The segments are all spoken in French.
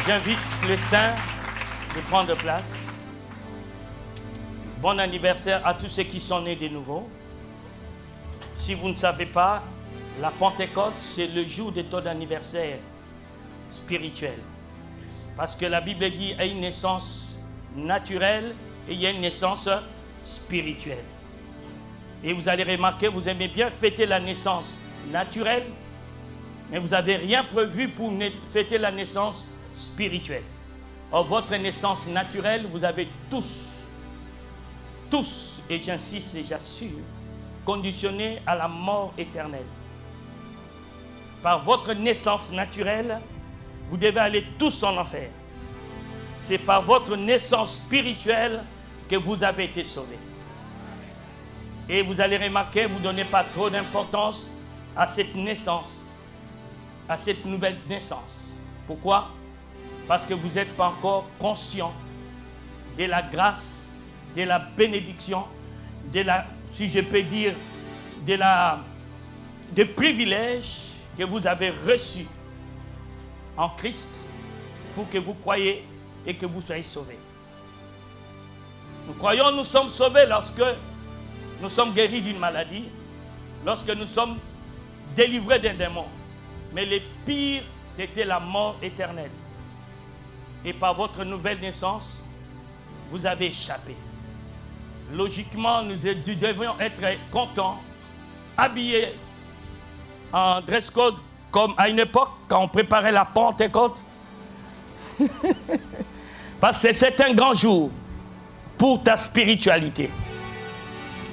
J'invite les saints de prendre place. Bon anniversaire à tous ceux qui sont nés de nouveau. Si vous ne savez pas, la Pentecôte, c'est le jour de ton anniversaire spirituel. Parce que la Bible dit qu'il y a une naissance naturelle et il y a une naissance spirituelle. Et vous allez remarquer, vous aimez bien fêter la naissance naturelle, mais vous n'avez rien prévu pour fêter la naissance spirituelle. Or, votre naissance naturelle, vous avez tous, et j'insiste et j'assure, conditionné à la mort éternelle. Par votre naissance naturelle, vous devez aller tous en enfer. C'est par votre naissance spirituelle que vous avez été sauvés. Et vous allez remarquer, vous ne donnez pas trop d'importance à cette naissance, à cette nouvelle naissance. Pourquoi? Parce que vous n'êtes pas encore conscient de la grâce, de la bénédiction, de la, si je peux dire, des privilèges que vous avez reçus en Christ pour que vous croyiez et que vous soyez sauvés. Nous croyons, nous sommes sauvés lorsque nous sommes guéris d'une maladie, lorsque nous sommes délivrés d'un démon. Mais le pire, c'était la mort éternelle. Et par votre nouvelle naissance, vous avez échappé. Logiquement, nous devions être contents, habillés en dress code, comme à une époque, quand on préparait la Pentecôte. Parce que c'est un grand jour pour ta spiritualité.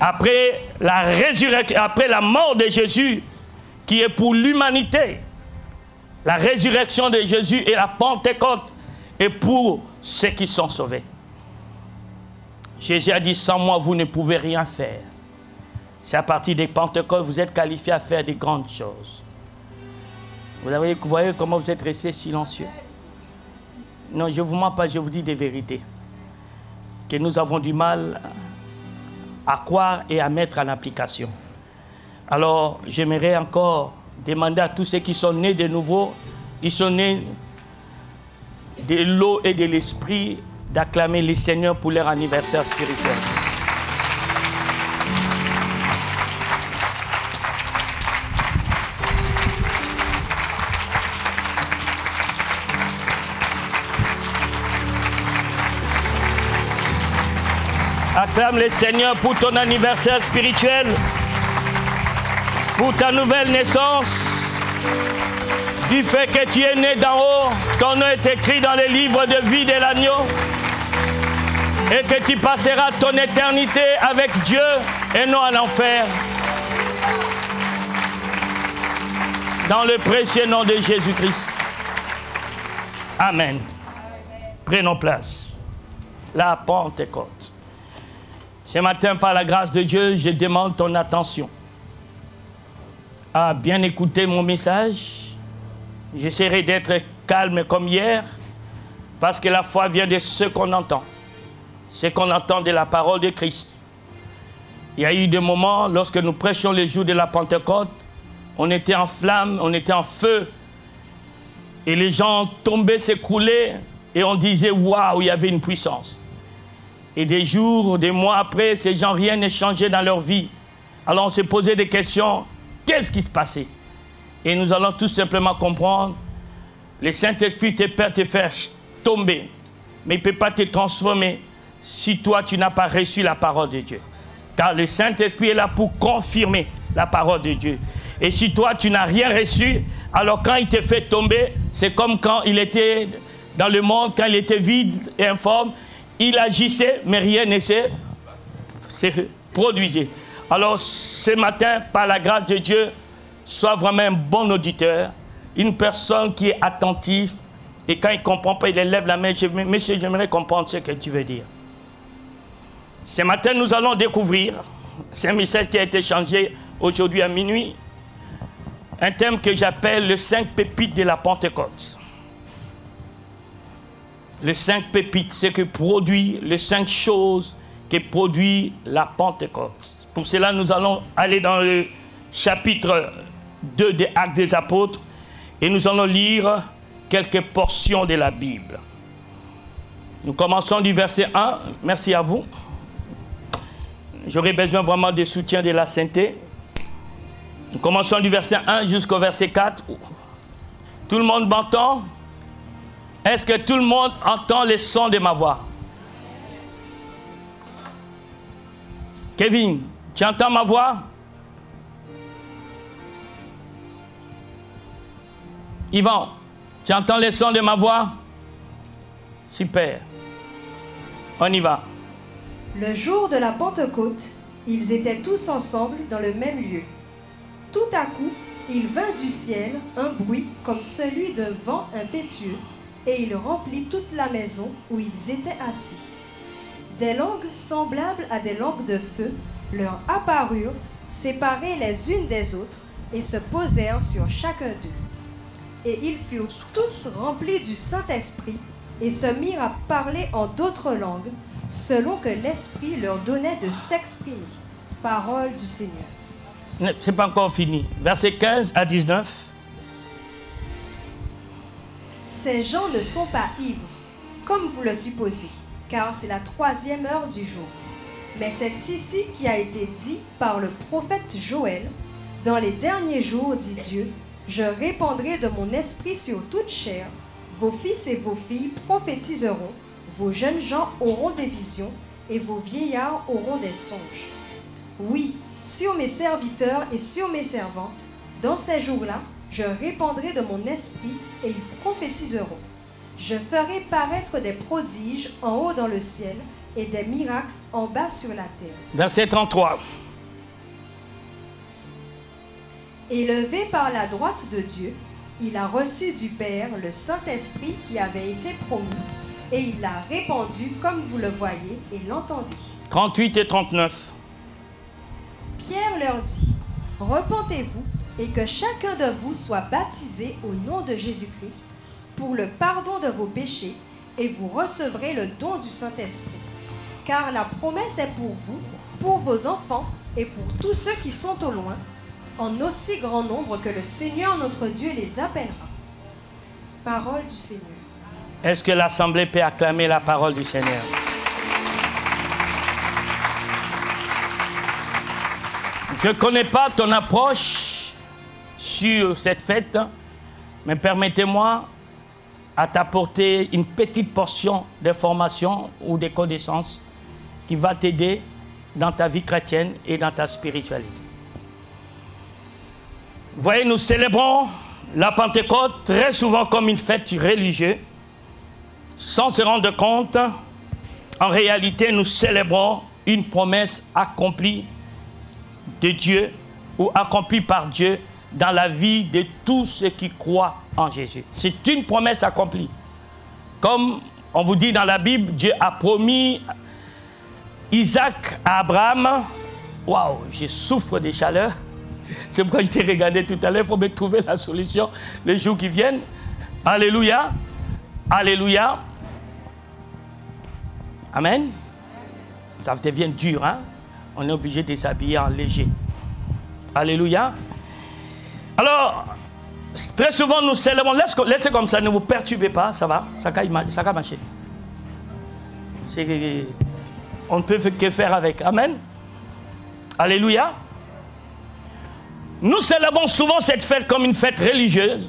Après la résurrection, après la mort de Jésus, qui est pour l'humanité, la résurrection de Jésus et la Pentecôte est pour ceux qui sont sauvés. Jésus a dit, sans moi, vous ne pouvez rien faire. C'est à partir des Pentecôtes, vous êtes qualifiés à faire de grandes choses. Vous voyez comment vous êtes restés silencieux? Non, je ne vous mens pas, je vous dis des vérités. Que nous avons du mal à croire et à mettre en application. Alors, j'aimerais encore demander à tous ceux qui sont nés de nouveau, qui sont nés de l'eau et de l'esprit, d'acclamer les Seigneurs pour leur anniversaire spirituel. Acclame les Seigneurs pour ton anniversaire spirituel, pour ta nouvelle naissance, du fait que tu es né d'en haut, ton nom est écrit dans les livres de vie de l'agneau, et que tu passeras ton éternité avec Dieu et non à l'enfer. Dans le précieux nom de Jésus-Christ. Amen. Prenons place. La Pentecôte. Ce matin, par la grâce de Dieu, je demande ton attention à bien écouter mon message. J'essaierai d'être calme comme hier, parce que la foi vient de ce qu'on entend. Ce qu'on entend de la parole de Christ. Il y a eu des moments, lorsque nous prêchions les jours de la Pentecôte, on était en flammes, on était en feu, et les gens tombaient, s'écroulaient, et on disait, waouh, il y avait une puissance. Et des jours, des mois après, ces gens, rien n'est changé dans leur vie. Alors on s'est posé des questions, qu'est-ce qui se passait? Et nous allons tout simplement comprendre, le Saint-Esprit te peut te faire tomber, mais il ne peut pas te transformer si toi tu n'as pas reçu la parole de Dieu. Car le Saint-Esprit est là pour confirmer la parole de Dieu. Et si toi tu n'as rien reçu, alors quand il te fait tomber, c'est comme quand il était dans le monde, quand il était vide et informe, il agissait, mais rien ne se produisait. Alors ce matin, par la grâce de Dieu, sois vraiment un bon auditeur, une personne qui est attentive, et quand il ne comprend pas, il élève la main. Monsieur, j'aimerais comprendre ce que tu veux dire. Ce matin, nous allons découvrir, c'est un message qui a été changé aujourd'hui à minuit, un thème que j'appelle le 5 pépites de la Pentecôte. Les 5 pépites, c'est que produit les 5 choses que produit la Pentecôte. Pour cela, nous allons aller dans le chapitre 2 des Actes des Apôtres et nous allons lire quelques portions de la Bible. Nous commençons du verset 1. Merci à vous. J'aurais besoin vraiment du soutien de la sainteté. Nous commençons du verset 1 jusqu'au verset 4. Tout le monde m'entend? Est-ce que tout le monde entend les sons de ma voix? Kevin, tu entends ma voix? Yvan, tu entends les sons de ma voix? Super. On y va. Le jour de la Pentecôte, ils étaient tous ensemble dans le même lieu. Tout à coup, il vint du ciel un bruit comme celui d'un vent impétueux, et il remplit toute la maison où ils étaient assis. Des langues semblables à des langues de feu leur apparurent, séparées les unes des autres, et se posèrent sur chacun d'eux. Et ils furent tous remplis du Saint-Esprit, et se mirent à parler en d'autres langues, selon que l'Esprit leur donnait de s'exprimer. Parole du Seigneur. Ce n'est pas encore fini. Versets 15 à 19. Ces gens ne sont pas ivres, comme vous le supposez, car c'est la 3e heure du jour. Mais c'est ici qui a été dit par le prophète Joël, « Dans les derniers jours, dit Dieu, je répandrai de mon esprit sur toute chair, vos fils et vos filles prophétiseront, vos jeunes gens auront des visions, et vos vieillards auront des songes. Oui, sur mes serviteurs et sur mes servantes, dans ces jours-là, je répandrai de mon esprit, et ils prophétiseront. Je ferai paraître des prodiges en haut dans le ciel, et des miracles en bas sur la terre. » Verset 33. Élevé par la droite de Dieu, il a reçu du Père le Saint-Esprit qui avait été promis, et il l'a répandu comme vous le voyez et l'entendez. 38 et 39. Pierre leur dit, « Repentez-vous et que chacun de vous soit baptisé au nom de Jésus-Christ pour le pardon de vos péchés, et vous recevrez le don du Saint-Esprit. Car la promesse est pour vous, pour vos enfants et pour tous ceux qui sont au loin, en aussi grand nombre que le Seigneur notre Dieu les appellera. » Parole du Seigneur. Est-ce que l'Assemblée peut acclamer la parole du Seigneur? Je ne connais pas ton approche sur cette fête, mais permettez-moi à t'apporter une petite portion d'information ou de connaissances qui va t'aider dans ta vie chrétienne et dans ta spiritualité. Vous voyez, nous célébrons la Pentecôte très souvent comme une fête religieuse, sans se rendre compte, en réalité, nous célébrons une promesse accomplie de Dieu ou accomplie par Dieu dans la vie de tous ceux qui croient en Jésus. C'est une promesse accomplie. Comme on vous dit dans la Bible, Dieu a promis Isaac à Abraham. Waouh, je souffre de chaleur. C'est pourquoi je t'ai regardé tout à l'heure. Il faut me trouver la solution les jours qui viennent. Alléluia. Alléluia. Amen. Ça devient dur, hein? On est obligé de s'habiller en léger. Alléluia. Alors, très souvent nous célébrons. Laissez comme ça, ne vous perturbez pas, ça va, ça va marcher. On ne peut que faire avec. Amen. Alléluia. Nous célébrons souvent cette fête comme une fête religieuse,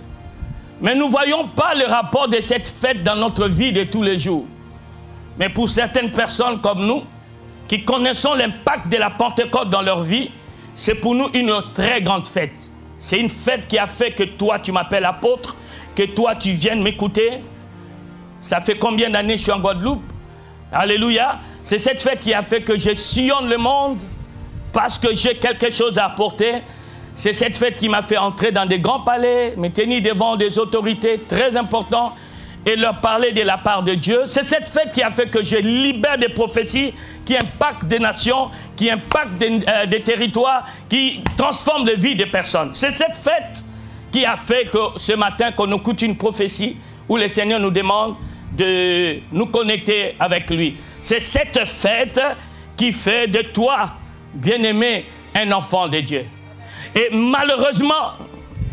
mais nous ne voyons pas le rapport de cette fête dans notre vie de tous les jours. Mais pour certaines personnes comme nous, qui connaissons l'impact de la Pentecôte dans leur vie, c'est pour nous une très grande fête. C'est une fête qui a fait que toi, tu m'appelles apôtre, que toi, tu viennes m'écouter. Ça fait combien d'années que je suis en Guadeloupe? Alléluia. C'est cette fête qui a fait que je sillonne le monde parce que j'ai quelque chose à apporter. C'est cette fête qui m'a fait entrer dans des grands palais, me tenir devant des autorités très importantes et leur parler de la part de Dieu. C'est cette fête qui a fait que je libère des prophéties qui impactent des nations, qui impactent des territoires, qui transforment les vies des personnes. C'est cette fête qui a fait que ce matin, qu'on écoute une prophétie où le Seigneur nous demande de nous connecter avec lui. C'est cette fête qui fait de toi, bien-aimé, un enfant de Dieu. Et malheureusement,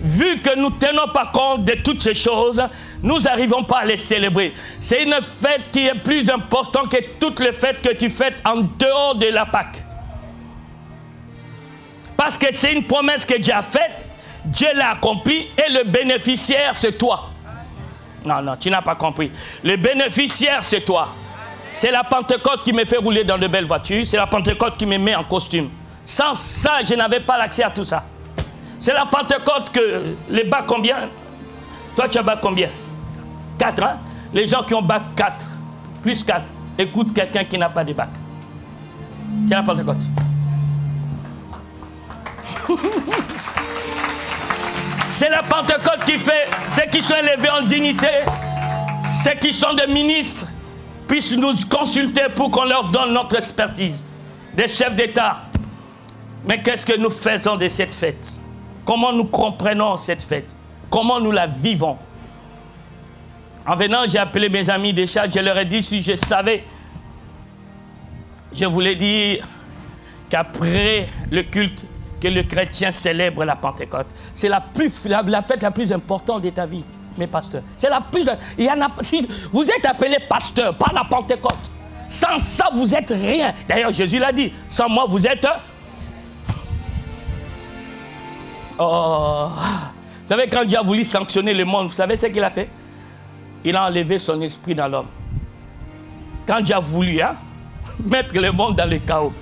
vu que nous ne tenons pas compte de toutes ces choses, nous n'arrivons pas à les célébrer. C'est une fête qui est plus importante que toutes les fêtes que tu fêtes en dehors de la Pâque. Parce que c'est une promesse que Dieu a faite, Dieu l'a accomplie et le bénéficiaire c'est toi. Non, non, tu n'as pas compris. Le bénéficiaire c'est toi. C'est la Pentecôte qui me fait rouler dans de belles voitures, c'est la Pentecôte qui me met en costume. Sans ça, je n'avais pas l'accès à tout ça. C'est la Pentecôte que les bacs combien? Toi tu as bac combien? 4, hein? Les gens qui ont bac 4, plus 4, écoute quelqu'un qui n'a pas de bac. C'est la Pentecôte. C'est la Pentecôte qui fait ceux qui sont élevés en dignité, ceux qui sont des ministres, puissent nous consulter pour qu'on leur donne notre expertise. Des chefs d'État. Mais qu'est-ce que nous faisons de cette fête? Comment nous comprenons cette fête? Comment nous la vivons? En venant, j'ai appelé mes amis des chats, je leur ai dit, si je savais, je voulais dire qu'après le culte, que le chrétien célèbre la Pentecôte. C'est la fête la plus importante de ta vie, mes pasteurs. C'est la plus... Il y en a, si vous êtes appelé pasteur par la Pentecôte, sans ça, vous n'êtes rien. D'ailleurs, Jésus l'a dit, sans moi, vous êtes... Oh. Vous savez, quand Dieu a voulu sanctionner le monde, vous savez ce qu'il a fait? Il a enlevé son esprit dans l'homme. Quand Dieu a voulu mettre le monde dans le chaos,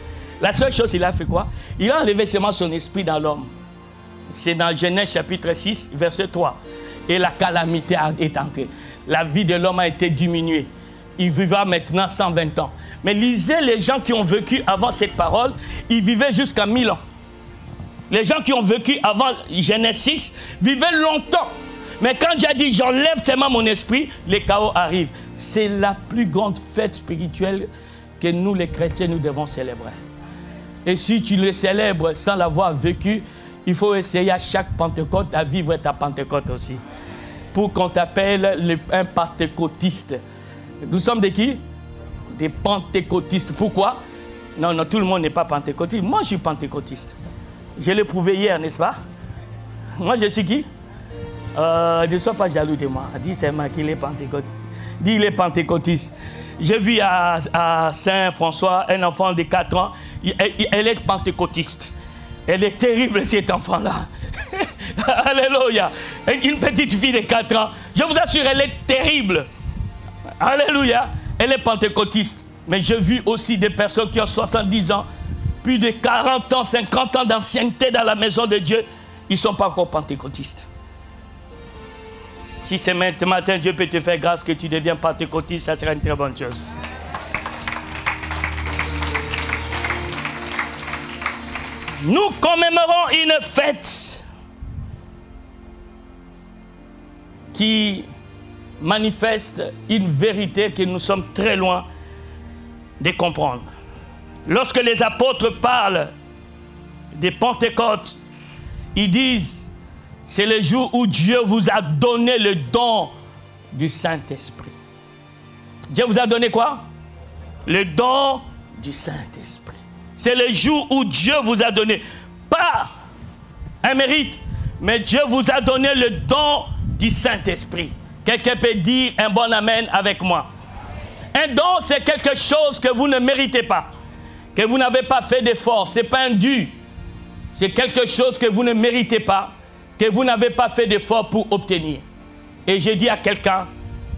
la seule chose, il a fait quoi? Il a enlevé seulement son esprit dans l'homme. C'est dans Genèse chapitre 6, verset 3. Et la calamité est entrée. La vie de l'homme a été diminuée. Il vivra maintenant 120 ans. Mais lisez les gens qui ont vécu avant cette parole, ils vivaient jusqu'à 1000 ans. Les gens qui ont vécu avant Genèse 6 vivaient longtemps. Mais quand Dieu a dit, j'enlève seulement mon esprit, les chaos arrivent. C'est la plus grande fête spirituelle que nous, les chrétiens, nous devons célébrer. Et si tu le célèbres sans l'avoir vécu, il faut essayer à chaque Pentecôte à vivre ta Pentecôte aussi. Pour qu'on t'appelle un pentecôtiste. Nous sommes de qui? Des pentecôtistes. Pourquoi? Non, non, tout le monde n'est pas pentecôtiste. Moi, je suis pentecôtiste. Je l'ai prouvé hier, n'est-ce pas? Moi, je suis qui? Ne sois pas jaloux de moi. Dis seulement qu'il est pentecôtiste. Dis, il est pentecôtiste. J'ai vu à Saint-François un enfant de 4 ans. Elle est pentecôtiste. Elle est terrible, cet enfant-là. Alléluia. Une petite fille de 4 ans. Je vous assure, elle est terrible. Alléluia. Elle est pentecôtiste. Mais j'ai vu aussi des personnes qui ont 70 ans, plus de 40 ans, 50 ans d'ancienneté dans la maison de Dieu. Ils ne sont pas encore pentecôtistes. Si ce matin, Dieu peut te faire grâce que tu deviens pentecôtiste, ça sera une très bonne chose. Nous commémorons une fête qui manifeste une vérité que nous sommes très loin de comprendre. Lorsque les apôtres parlent des Pentecôtes, ils disent c'est le jour où Dieu vous a donné le don du Saint-Esprit. Dieu vous a donné quoi? Le don du Saint-Esprit. C'est le jour où Dieu vous a donné, pas un mérite, mais Dieu vous a donné le don du Saint-Esprit. Quelqu'un peut dire un bon amen avec moi. Un don, c'est quelque chose que vous ne méritez pas, que vous n'avez pas fait d'effort. Ce n'est pas un dû. C'est quelque chose que vous ne méritez pas, que vous n'avez pas fait d'effort pour obtenir. Et je dis à quelqu'un,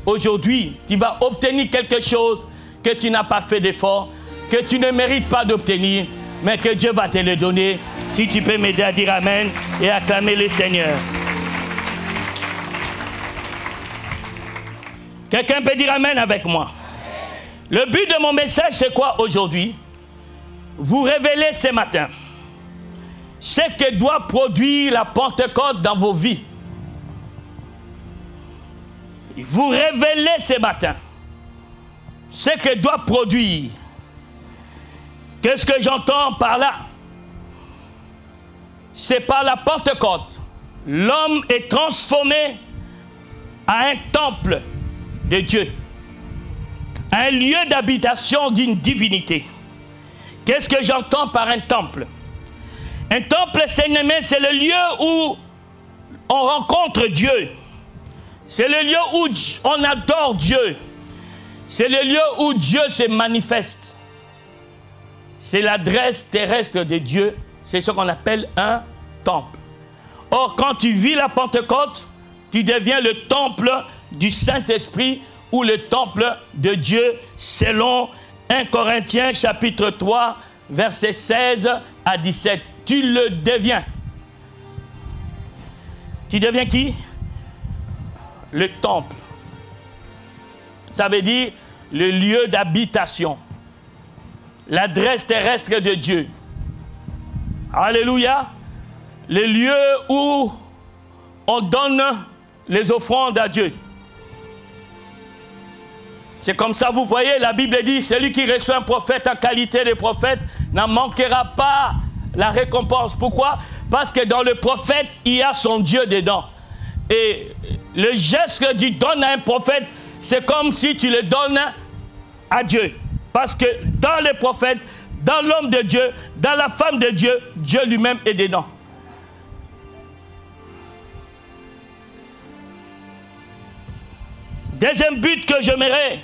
aujourd'hui, tu vas obtenir quelque chose que tu n'as pas fait d'effort, que tu ne mérites pas d'obtenir, mais que Dieu va te le donner. Si tu peux m'aider à dire amen et acclamer le Seigneur. Quelqu'un peut dire amen avec moi. Le but de mon message, c'est quoi aujourd'hui? Vous révéler ce matin ce que doit produire la Pentecôte dans vos vies. Vous révéler ce matin ce que doit produire. Qu'est-ce que j'entends par là? C'est par la Pentecôte. L'homme est transformé à un temple de Dieu, un lieu d'habitation d'une divinité. Qu'est-ce que j'entends par un temple? Un temple, c'est le lieu où on rencontre Dieu. C'est le lieu où on adore Dieu. C'est le lieu où Dieu se manifeste. C'est l'adresse terrestre de Dieu. C'est ce qu'on appelle un temple. Or, quand tu vis la Pentecôte, tu deviens le temple du Saint-Esprit ou le temple de Dieu selon 1 Corinthiens chapitre 3, versets 16 à 17. Tu le deviens. Tu deviens qui? Le temple. Ça veut dire le lieu d'habitation. L'adresse terrestre de Dieu. Alléluia. Le lieu où on donne les offrandes à Dieu. C'est comme ça, vous voyez, la Bible dit, celui qui reçoit un prophète en qualité de prophète n'en manquera pas la récompense. Pourquoi? Parce que dans le prophète, il y a son Dieu dedans. Et le geste que tu donnes à un prophète, c'est comme si tu le donnes à Dieu. Parce que dans le prophète, dans l'homme de Dieu, dans la femme de Dieu, Dieu lui-même est dedans. Deuxième but que j'aimerais,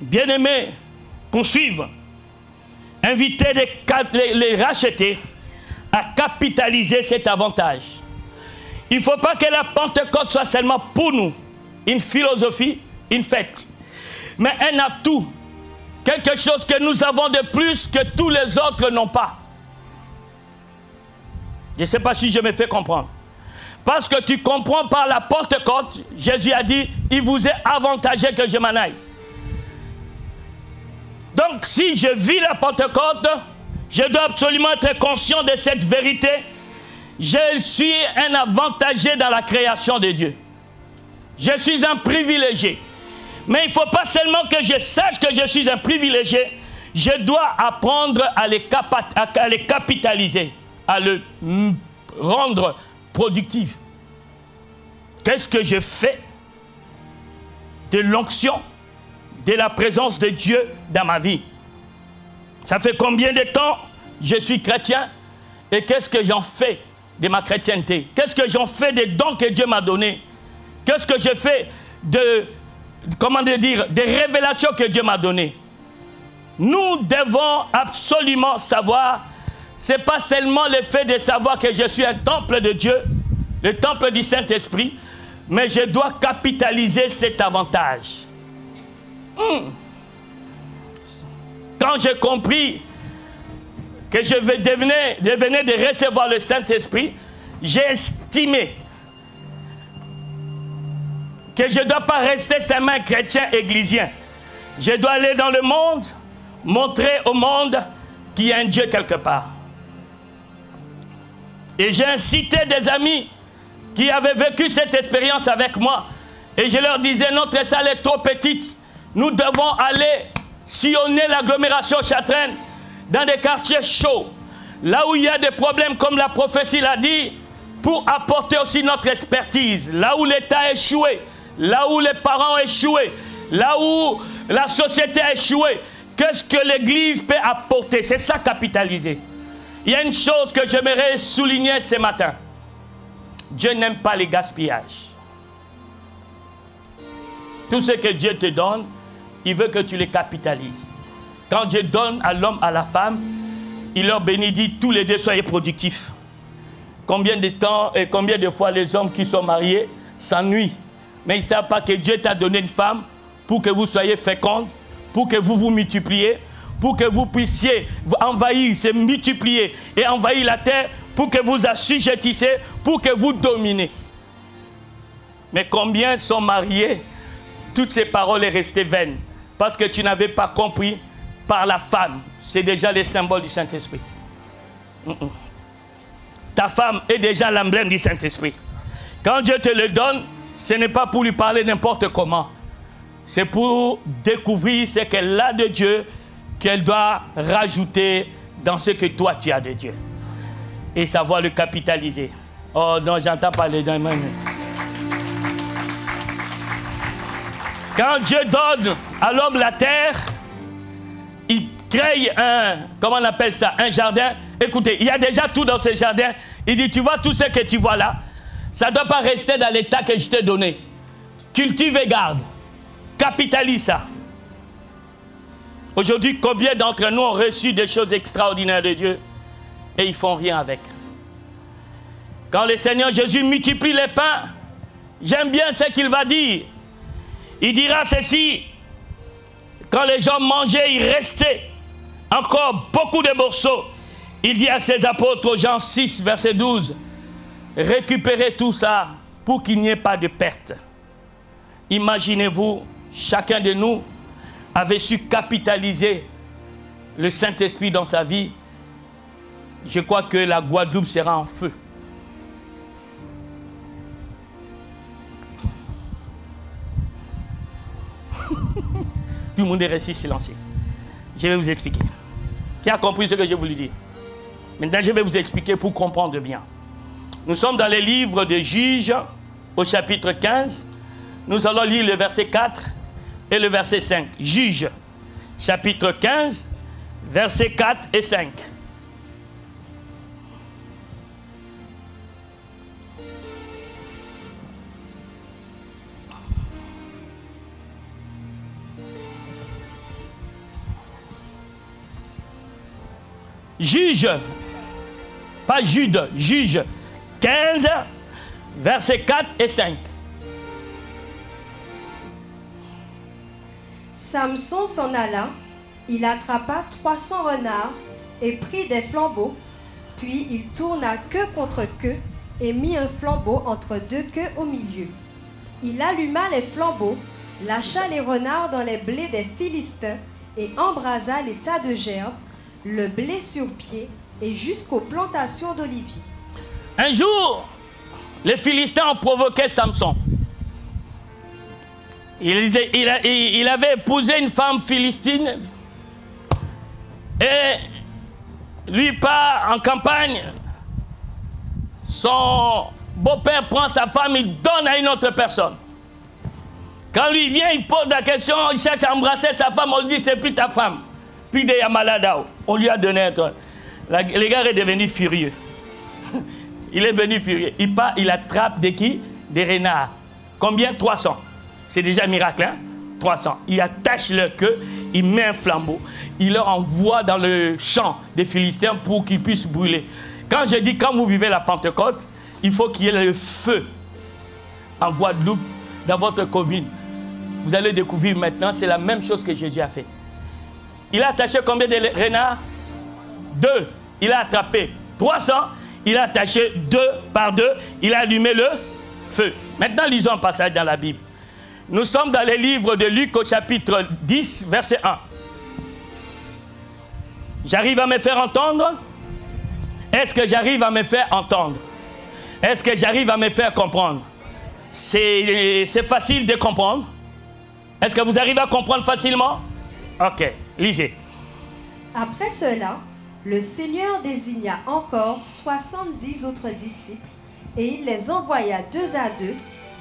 bien aimé, poursuivre, inviter les rachetés à capitaliser cet avantage. Il ne faut pas que la Pentecôte soit seulement pour nous une philosophie, une fête, mais un atout, quelque chose que nous avons de plus que tous les autres n'ont pas. Je ne sais pas si je me fais comprendre. Parce que tu comprends par la Pentecôte, Jésus a dit, il vous est avantageux que je m'en aille. Donc si je vis la Pentecôte, je dois absolument être conscient de cette vérité. Je suis un avantagé dans la création de Dieu. Je suis un privilégié. Mais il ne faut pas seulement que je sache que je suis un privilégié, je dois apprendre à les capitaliser, à le rendre productif. Qu'est-ce que je fais de l'onction, de la présence de Dieu dans ma vie? Ça fait combien de temps je suis chrétien et qu'est-ce que j'en fais de ma chrétienté? Qu'est-ce que j'en fais des dons que Dieu m'a donnés? Qu'est-ce que je fais des révélations que Dieu m'a données? Nous devons absolument savoir, ce n'est pas seulement le fait de savoir que je suis un temple de Dieu, le temple du Saint-Esprit, mais je dois capitaliser cet avantage. Quand j'ai compris que je devenais de recevoir le Saint-Esprit, j'ai estimé que je ne dois pas rester seulement un chrétien ecclésien. Je dois aller dans le monde, montrer au monde qu'il y a un Dieu quelque part. Et j'ai incité des amis qui avaient vécu cette expérience avec moi. Et je leur disais, notre salle est trop petite. Nous devons aller sillonner l'agglomération châtelaine dans des quartiers chauds. Là où il y a des problèmes, comme la prophétie l'a dit, pour apporter aussi notre expertise. Là où l'État a échoué, là où les parents ont échoué, là où la société a échoué, qu'est-ce que l'Église peut apporter? C'est ça, capitaliser. Il y a une chose que j'aimerais souligner ce matin. Dieu n'aime pas les gaspillages. Tout ce que Dieu te donne, il veut que tu les capitalises. Quand Dieu donne à l'homme, à la femme, il leur bénit, tous les deux soyez productifs. Combien de temps et combien de fois les hommes qui sont mariés s'ennuient, mais ils ne savent pas que Dieu t'a donné une femme pour que vous soyez fécondes, pour que vous vous multipliez, pour que vous puissiez envahir, se multiplier et envahir la terre, pour que vous assujettissez, pour que vous dominez. Mais combien sont mariés? Toutes ces paroles sont restées vaines, parce que tu n'avais pas compris par la femme. C'est déjà le symbole du Saint-Esprit. Ta femme est déjà l'emblème du Saint-Esprit. Quand Dieu te le donne, ce n'est pas pour lui parler n'importe comment. C'est pour découvrir ce qu'elle a de Dieu, qu'elle doit rajouter dans ce que toi tu as de Dieu. Et savoir le capitaliser. Oh non, j'entends parler d'un même. Quand Dieu donne à l'homme la terre, il crée un, comment on appelle ça, un jardin. Écoutez, il y a déjà tout dans ce jardin. Il dit, tu vois tout ce que tu vois là, ça ne doit pas rester dans l'état que je t'ai donné. Cultive et garde. Capitalise ça. Aujourd'hui, combien d'entre nous ont reçu des choses extraordinaires de Dieu et ils ne font rien avec? Quand le Seigneur Jésus multiplie les pains, j'aime bien ce qu'il va dire. Il dira ceci, quand les gens mangeaient, il restait encore beaucoup de morceaux. Il dit à ses apôtres, Jean 6, verset 12, récupérez tout ça pour qu'il n'y ait pas de perte. Imaginez-vous, chacun de nous avait su capitaliser le Saint-Esprit dans sa vie. Je crois que la Guadeloupe sera en feu. Tout le monde est resté silencieux. Je vais vous expliquer. Qui a compris ce que j'ai voulu dire? Maintenant, je vais vous expliquer pour comprendre bien. Nous sommes dans les livres de Juges, au chapitre 15. Nous allons lire le verset 4 et le verset 5. Juges, chapitre 15, versets 4 et 5. Juge, pas Jude, Juge 15, versets 4 et 5. Samson s'en alla, il attrapa 300 renards et prit des flambeaux, puis il tourna queue contre queue et mit un flambeau entre deux queues au milieu. Il alluma les flambeaux, lâcha les renards dans les blés des Philistins et embrasa les tas de gerbes, le blé sur pied et jusqu'aux plantations d'oliviers. Un jour, les Philistins ont provoqué Samson. Il avait épousé une femme philistine et lui part en campagne. Son beau-père prend sa femme, il donne à une autre personne. Quand lui vient, il pose la question, il cherche à embrasser sa femme, on lui dit c'est plus ta femme. Puis de Yamaladao, on lui a donné un toit. Le gars est devenu furieux. Il est devenu furieux. Il part, il attrape de qui? Des renards. Combien? 300. C'est déjà un miracle, hein? 300. Il attache leur queue, il met un flambeau, il leur envoie dans le champ des Philistins pour qu'ils puissent brûler. Quand je dis, quand vous vivez la Pentecôte, il faut qu'il y ait le feu en Guadeloupe, dans votre commune. Vous allez découvrir maintenant, c'est la même chose que Jésus a fait. Il a attaché combien de renards? 2. Il a attrapé 300. Il a attaché 2 par 2. Il a allumé le feu. Maintenant, lisons un passage dans la Bible. Nous sommes dans les livres de Luc au chapitre 10, verset 1. J'arrive à me faire entendre? Est-ce que j'arrive à me faire entendre? Est-ce que j'arrive à me faire comprendre? C'est facile de comprendre? Est-ce que vous arrivez à comprendre facilement? Ok, lisez. Après cela, le Seigneur désigna encore 70 autres disciples et il les envoya 2 à 2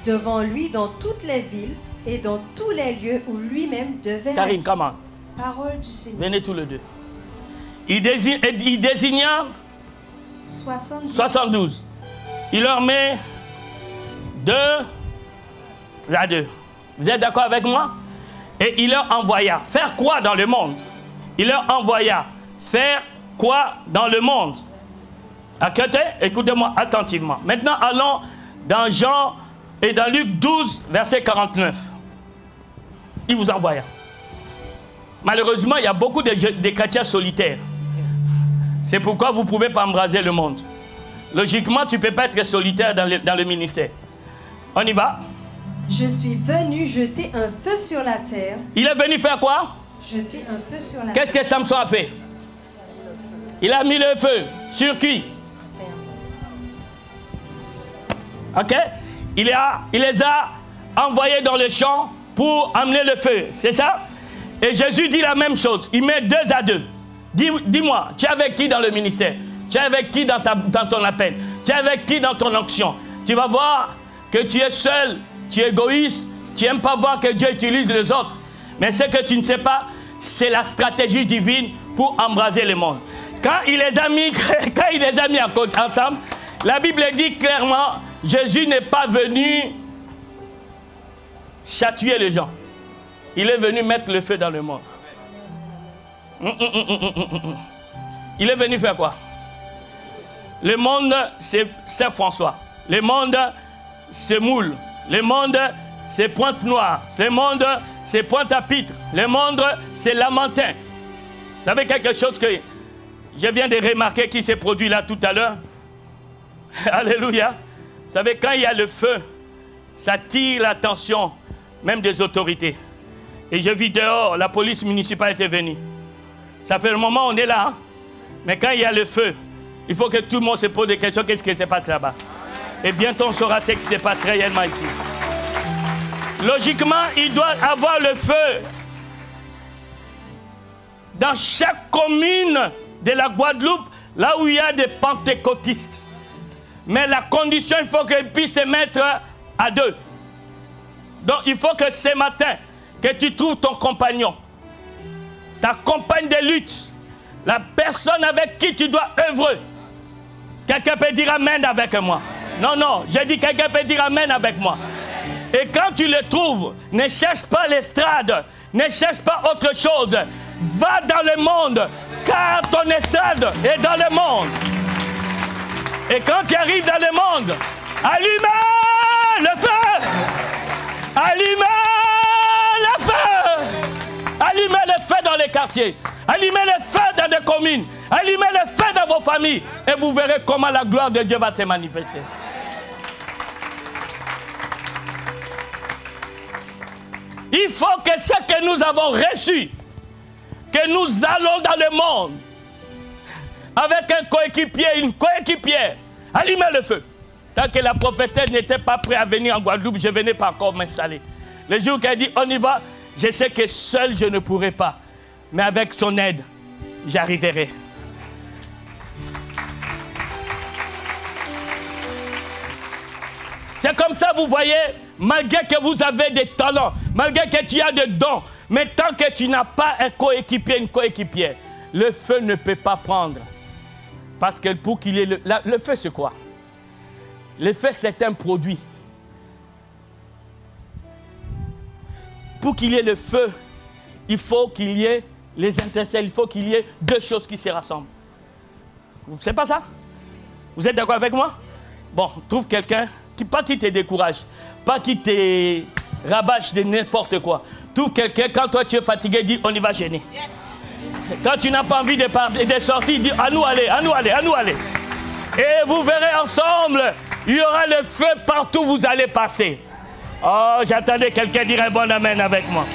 devant lui dans toutes les villes et dans tous les lieux où lui-même devait aller. Karine, comment? Parole du Seigneur. Venez tous les deux. Il désigna 72. Il leur met 2 à 2. Vous êtes d'accord avec moi? Et il leur envoya. Faire quoi dans le monde? Il leur envoya. Faire quoi dans le monde? Écoutez-moi attentivement. Maintenant, allons dans Jean et dans Luc 12, verset 49. Il vous envoya. Malheureusement, il y a beaucoup de chrétiens solitaires. C'est pourquoi vous ne pouvez pas embraser le monde. Logiquement, tu ne peux pas être solitaire dans le ministère. On y va? Je suis venu jeter un feu sur la terre. Il est venu faire quoi? Jeter un feu sur la terre. Qu'est-ce que Samson a fait? Il a mis le feu. Sur qui? Ok? Il les a envoyés dans le champ pour amener le feu. C'est ça? Et Jésus dit la même chose. Il met 2 à 2. Dis-moi, tu es avec qui dans le ministère? Tu es avec qui dans ton appel? Tu es avec qui dans ton onction? Tu vas voir que tu es seul, tu es égoïste, tu n'aimes pas voir que Dieu utilise les autres. Mais ce que tu ne sais pas, c'est la stratégie divine pour embraser le monde. Quand il les a mis ensemble, La Bible dit clairement, Jésus n'est pas venu châtier les gens. Il est venu mettre le feu dans le monde. Il est venu faire quoi? Le monde, c'est Saint-François. Le monde, c'est Moule. Le monde, c'est Pointe-Noire. Le monde, c'est Pointe-à-Pitre. Le monde, c'est Lamentin. Vous savez quelque chose que je viens de remarquer qui s'est produit là tout à l'heure? Alléluia. Vous savez, quand il y a le feu, ça attire l'attention même des autorités. Et je vis dehors, la police municipale était venue. Ça fait un moment on est là. Hein? Mais quand il y a le feu, il faut que tout le monde se pose des questions. Qu'est-ce qui se passe là-bas? Et bientôt on saura ce qui se passe réellement ici. Logiquement, il doit avoir le feu dans chaque commune de la Guadeloupe, là où il y a des pentecôtistes. Mais la condition, il faut qu'ils puissent se mettre à deux. Donc il faut que ce matin, que tu trouves ton compagnon, ta compagne de lutte, la personne avec qui tu dois œuvrer. Quelqu'un peut dire amen avec moi. Non, non, j'ai dit quelqu'un peut dire amen avec moi. Et quand tu le trouves, ne cherche pas l'estrade, ne cherche pas autre chose. Va dans le monde, car ton estrade est dans le monde. Et quand tu arrives dans le monde, allumez le feu! Allumez le feu! Allumez le feu dans les quartiers. Allumez le feu dans les communes. Allumez le feu dans vos familles. Et vous verrez comment la gloire de Dieu va se manifester. Il faut que ce que nous avons reçu, que nous allons dans le monde, avec un coéquipier, une coéquipière, allumez le feu. Tant que la prophétesse n'était pas prête à venir en Guadeloupe, je ne venais pas encore m'installer. Le jour qu'elle dit on y va, je sais que seul je ne pourrai pas. Mais avec son aide, j'arriverai. C'est comme ça, vous voyez, malgré que vous avez des talents, malgré que tu as des dons, mais tant que tu n'as pas un coéquipier, une coéquipière, le feu ne peut pas prendre. Parce que pour qu'il y ait le feu, c'est quoi? Le feu, c'est un produit. Pour qu'il y ait le feu, il faut qu'il y ait les étincelles, il faut qu'il y ait deux choses qui se rassemblent. Vous ne savez pas ça? Vous êtes d'accord avec moi? Bon, trouve quelqu'un, pas qui te décourage, pas qui te rabâche de n'importe quoi. Trouve quelqu'un, quand toi tu es fatigué, dis on y va gêner. Yes. Quand tu n'as pas envie de sortir, dis à nous aller, à nous aller, à nous aller. Et vous verrez ensemble, il y aura le feu partout où vous allez passer. Oh, j'attendais quelqu'un dire un bon amen avec moi.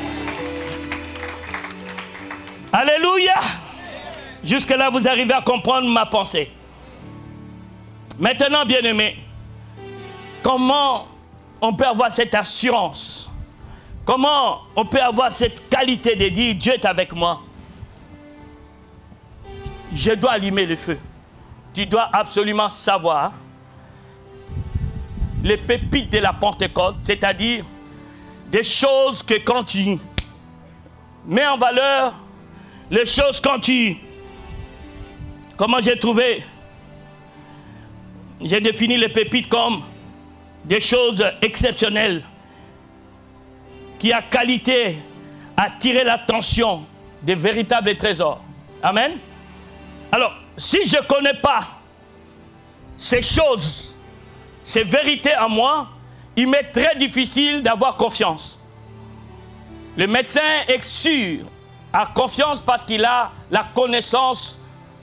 Alléluia. Jusque-là, vous arrivez à comprendre ma pensée. Maintenant, bien-aimés, comment on peut avoir cette assurance? Comment on peut avoir cette qualité de dire Dieu est avec moi? Je dois allumer le feu. Tu dois absolument savoir les pépites de la Pentecôte, c'est-à-dire des choses que quand tu mets en valeur, les choses quand tu... Comment j'ai trouvé? J'ai défini les pépites comme des choses exceptionnelles qui a qualité à attirer l'attention des véritables trésors. Amen. Alors, si je ne connais pas ces choses, ces vérités en moi, il m'est très difficile d'avoir confiance. Le médecin est sûr, a confiance parce qu'il a la connaissance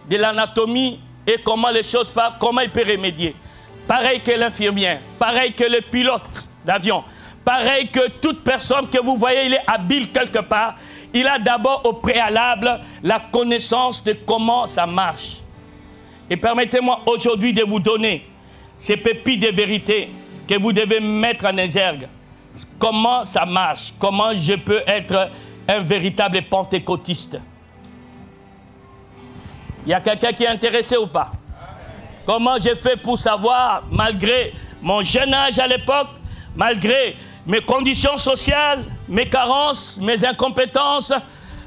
de l'anatomie et comment les choses font, comment il peut remédier. Pareil que l'infirmière, pareil que le pilote d'avion, pareil que toute personne que vous voyez, il est habile quelque part. Il a d'abord au préalable la connaissance de comment ça marche. Et permettez-moi aujourd'hui de vous donner ces pépites de vérité que vous devez mettre en exergue. Comment ça marche? Comment je peux être un véritable pentecôtiste? Il y a quelqu'un qui est intéressé ou pas? Comment j'ai fait pour savoir, malgré mon jeune âge à l'époque, malgré mes conditions sociales, mes carences, mes incompétences,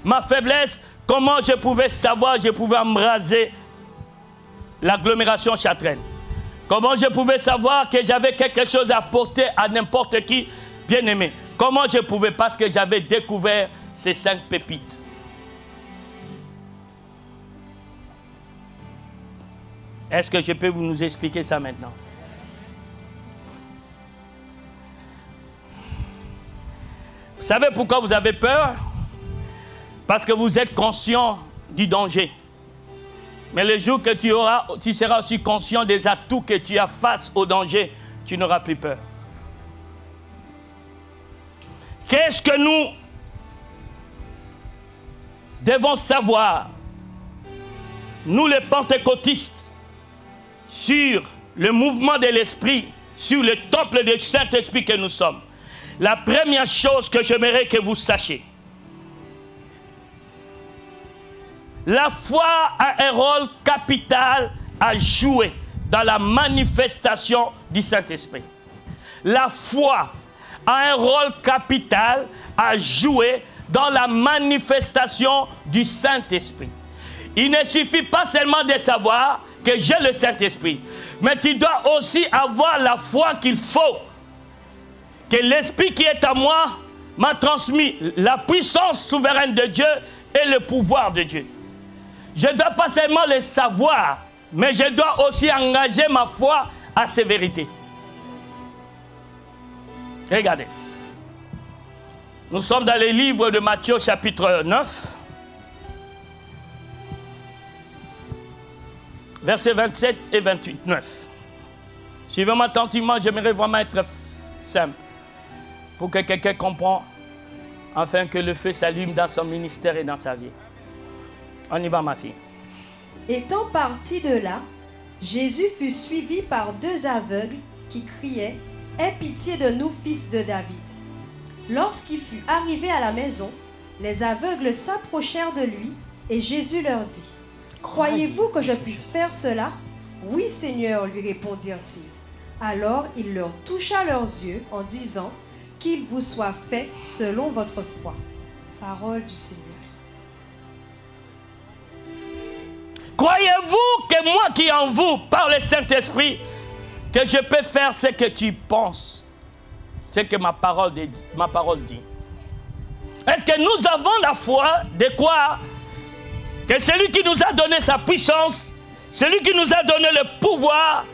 ma faiblesse, comment je pouvais savoir, je pouvais embraser l'agglomération châtraine? Comment je pouvais savoir que j'avais quelque chose à apporter à n'importe qui, bien-aimé? Comment je pouvais? Parce que j'avais découvert ces 5 pépites. Est-ce que je peux vous nous expliquer ça maintenant? Vous savez pourquoi vous avez peur? Parce que vous êtes conscient du danger. Mais le jour que tu seras aussi conscient des atouts que tu as face au danger, tu n'auras plus peur. Qu'est-ce que nous devons savoir, nous les pentecôtistes, sur le mouvement de l'Esprit, sur le temple du Saint-Esprit que nous sommes? La première chose que j'aimerais que vous sachiez, la foi a un rôle capital à jouer dans la manifestation du Saint-Esprit. La foi a un rôle capital à jouer dans la manifestation du Saint-Esprit. Il ne suffit pas seulement de savoir que j'ai le Saint-Esprit, mais tu dois aussi avoir la foi qu'il faut. Que l'Esprit qui est en moi m'a transmis la puissance souveraine de Dieu et le pouvoir de Dieu. Je ne dois pas seulement le savoir, mais je dois aussi engager ma foi à ces vérités. Regardez. Nous sommes dans les livres de Matthieu chapitre 9. Versets 27 et 28. 9. Suivez-moi attentivement, j'aimerais vraiment être simple. Pour que quelqu'un comprenne, afin que le feu s'allume dans son ministère et dans sa vie. On y va, ma fille. Étant parti de là, Jésus fut suivi par 2 aveugles qui criaient « Aie pitié de nous, fils de David ». Lorsqu'il fut arrivé à la maison, les aveugles s'approchèrent de lui et Jésus leur dit « Croyez-vous que je puisse faire cela ?»« Oui, Seigneur, lui répondirent-ils. Alors il leur toucha leurs yeux en disant « Qu'il vous soit fait selon votre foi. » Parole du Seigneur. Croyez-vous que moi qui en vous, par le Saint-Esprit, que je peux faire ce que tu penses, ce que ma parole dit? Est-ce que nous avons la foi de quoi? Que celui qui nous a donné sa puissance, celui qui nous a donné le pouvoir,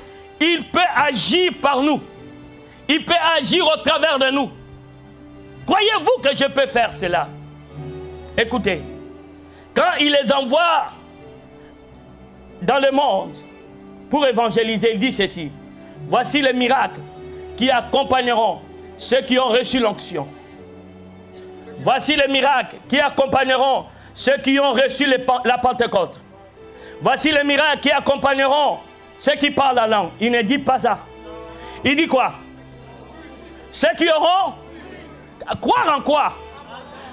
il peut agir par nous. Il peut agir au travers de nous. Croyez-vous que je peux faire cela? Écoutez, quand il les envoie dans le monde pour évangéliser, il dit ceci: voici les miracles qui accompagneront ceux qui ont reçu l'onction. Voici les miracles qui accompagneront ceux qui ont reçu la Pentecôte. Voici les miracles qui accompagneront ceux qui parlent la langue. Il ne dit pas ça. Il dit quoi? Ceux qui auront croire en quoi?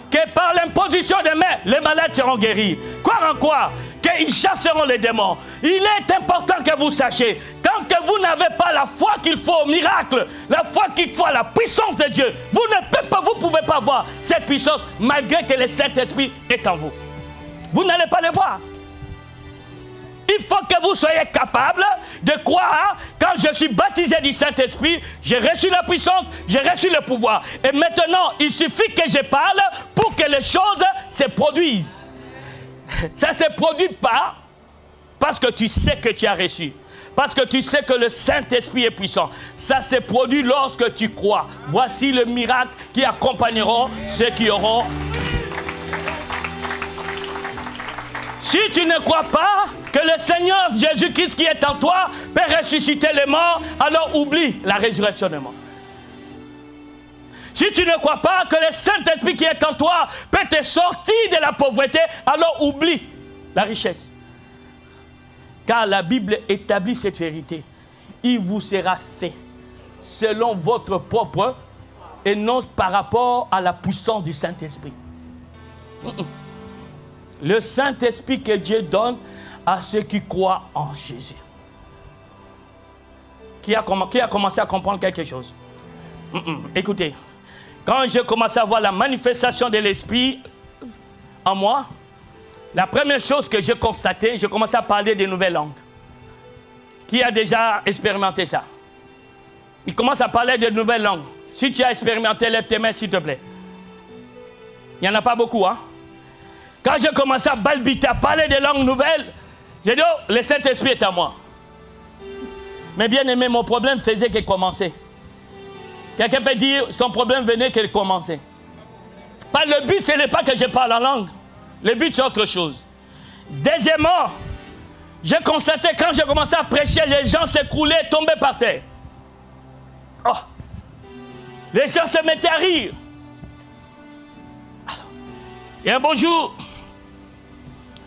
Que par l'imposition des mains, les malades seront guéris. Croire en quoi? Qu'ils chasseront les démons. Il est important que vous sachiez, tant que vous n'avez pas la foi qu'il faut au miracle, la foi qu'il faut à la puissance de Dieu, vous ne pouvez pas voir cette puissance malgré que le Saint-Esprit est en vous. Vous n'allez pas le voir. Il faut que vous soyez capable de croire, quand je suis baptisé du Saint-Esprit, j'ai reçu la puissance, j'ai reçu le pouvoir. Et maintenant, il suffit que je parle pour que les choses se produisent. Ça ne se produit pas parce que tu sais que tu as reçu. Parce que tu sais que le Saint-Esprit est puissant. Ça se produit lorsque tu crois. Voici le miracle qui accompagneront ceux qui auront. Si tu ne crois pas que le Seigneur Jésus-Christ qui est en toi peut ressusciter les morts, alors oublie la résurrection des morts. Si tu ne crois pas que le Saint-Esprit qui est en toi peut te sortir de la pauvreté, alors oublie la richesse. Car la Bible établit cette vérité. Il vous sera fait selon votre propre et non par rapport à la puissance du Saint-Esprit. Le Saint-Esprit que Dieu donne à ceux qui croient en Jésus. Qui a commencé à comprendre quelque chose? Écoutez. Quand j'ai commencé à voir la manifestation de l'Esprit en moi, la première chose que j'ai constatée, j'ai commencé à parler des nouvelles langues Qui a déjà expérimenté ça? Il commence à parler de nouvelles langues. Si tu as expérimenté, lève tes mains s'il te plaît. Il n'y en a pas beaucoup, hein? Quand j'ai commencé à balbuter, à parler de langues nouvelles, j'ai dit, oh, le Saint-Esprit est à moi. Mais bien aimé, mon problème faisait que commencer. Quelqu'un peut dire, son problème venait qu'il commençait. Le but, ce n'est pas que je parle en langue. Le but, c'est autre chose. Deuxièmement, j'ai constaté quand j'ai commencé à prêcher, les gens s'écroulaient, tombaient par terre. Oh. Les gens se mettaient à rire. Et un beau jour,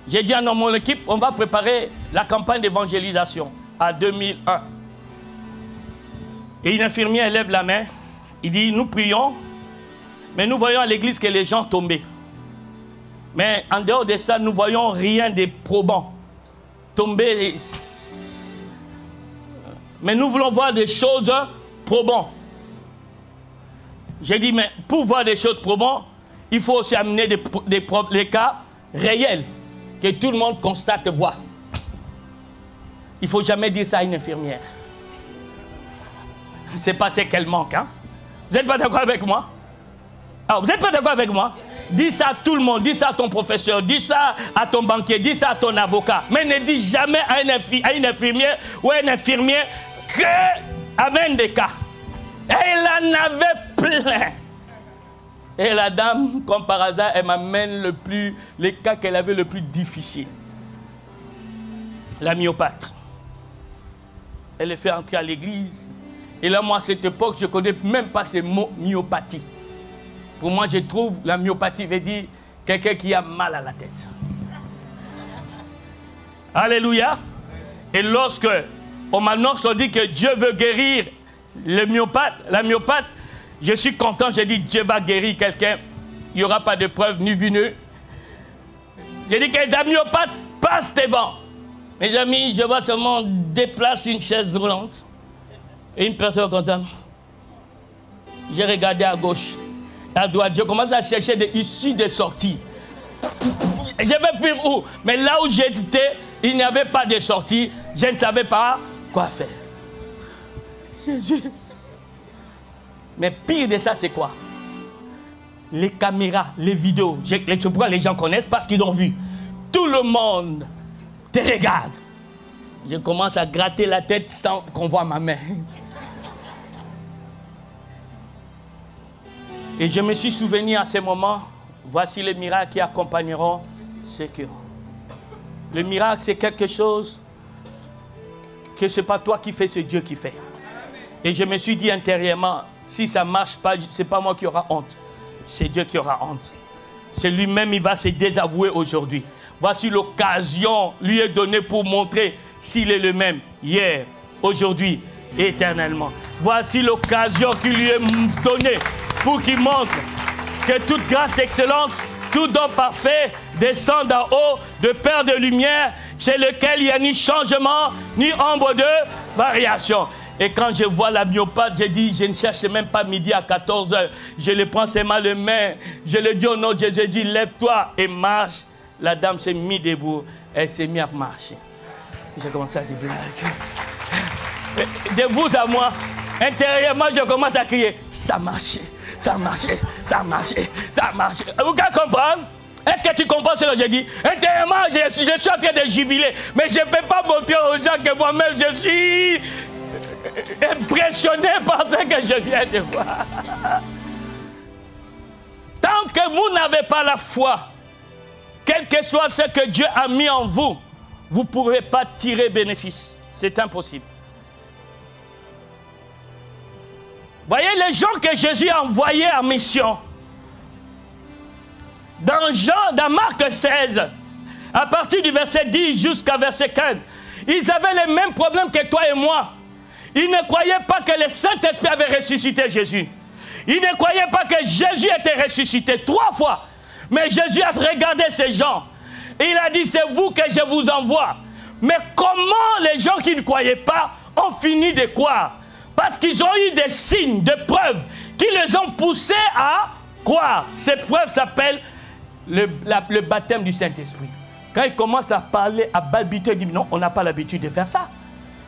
j'ai dit à mon équipe, on va préparer la campagne d'évangélisation à 2001. Et une infirmière lève la main, il dit, nous prions, mais nous voyons à l'église que les gens tombaient. Mais en dehors de ça, nous voyons rien de probant. Tomber. Mais nous voulons voir des choses probantes. J'ai dit, mais pour voir des choses probantes, il faut aussi amener des cas réels que tout le monde constate et voit. Il ne faut jamais dire ça à une infirmière. C'est pas ce qu'elle manque. Hein? Vous n'êtes pas d'accord avec moi? Alors, vous n'êtes pas d'accord avec moi? Dis ça à tout le monde, dis ça à ton professeur, dis ça à ton banquier, dis ça à ton avocat. Mais ne dis jamais à une infirmière ou à une infirmière que amène des cas. Elle en avait plein. Et la dame, comme par hasard, elle m'amène les cas qu'elle avait le plus difficiles. La myopathe. Elle est fait entrer à l'église. Et là, moi, à cette époque, je ne connais même pas ce mot myopathie. Pour moi, je trouve la myopathie veut dire quelqu'un qui a mal à la tête. Alléluia. Et lorsque on m'annonce, on dit que Dieu veut guérir la myopathe, je suis content, j'ai dit Dieu va guérir quelqu'un. Il n'y aura pas de preuve ni vineux. J'ai dit que la myopathe passe devant. Mes amis, je vois seulement déplacer une chaise roulante et une personne comme ça. J'ai regardé à gauche, à droite, je commence à chercher des issues de sortie. Je vais fuir où? Mais là où j'étais, il n'y avait pas de sortie. Je ne savais pas quoi faire. Jésus. Mais pire de ça, c'est quoi? Les caméras, les vidéos. Je crois que les gens connaissent parce qu'ils ont vu. Tout le monde te regarde. Je commence à gratter la tête sans qu'on voit ma main. Et je me suis souvenu à ce moment, voici les miracles qui accompagneront ceux qui ont. Le miracle, c'est quelque chose que ce n'est pas toi qui fais, c'est Dieu qui fait. Et je me suis dit intérieurement, si ça ne marche pas, ce n'est pas moi qui aura honte. C'est Dieu qui aura honte. C'est lui-même, il va se désavouer aujourd'hui. Voici l'occasion lui est donnée pour montrer s'il est le même hier, aujourd'hui et éternellement. Voici l'occasion qui lui est donnée pour qu'il montre que toute grâce excellente, tout don parfait descend d'en haut, de Père de lumière, chez lequel il n'y a ni changement, ni ombre de variation. Et quand je vois la myopathe, j'ai dit, je ne cherche même pas midi à 14h. Je le prends seulement les mains. Je le dis au nom de Jésus, je dis, lève-toi et marche. La dame s'est mise debout. Elle s'est mise à marcher. J'ai commencé à dire, de vous à moi, intérieurement, je commence à crier, ça marchait, ça marchait, ça marchait, ça marchait. Vous pouvez comprendre? Est-ce que tu comprends ce que je dis? Intérieurement, je suis en train de jubiler. Mais je ne peux pas montrer aux gens que moi-même, je suis impressionné par ce que je viens de voir. Tant que vous n'avez pas la foi, quel que soit ce que Dieu a mis en vous, vous ne pourrez pas tirer bénéfice. C'est impossible. Voyez les gens que Jésus a envoyés en mission. Dans Marc 16, à partir du verset 10 jusqu'à verset 15, ils avaient les mêmes problèmes que toi et moi. Ils ne croyaient pas que le Saint-Esprit avait ressuscité Jésus. Ils ne croyaient pas que Jésus était ressuscité 3 fois. Mais Jésus a regardé ces gens. Et il a dit, c'est vous que je vous envoie. Mais comment les gens qui ne croyaient pas ont fini de croire? Parce qu'ils ont eu des signes, des preuves qui les ont poussés à croire. Ces preuves s'appellent le baptême du Saint-Esprit. Quand ils commencent à parler, à balbuter, ils disent non, on n'a pas l'habitude de faire ça.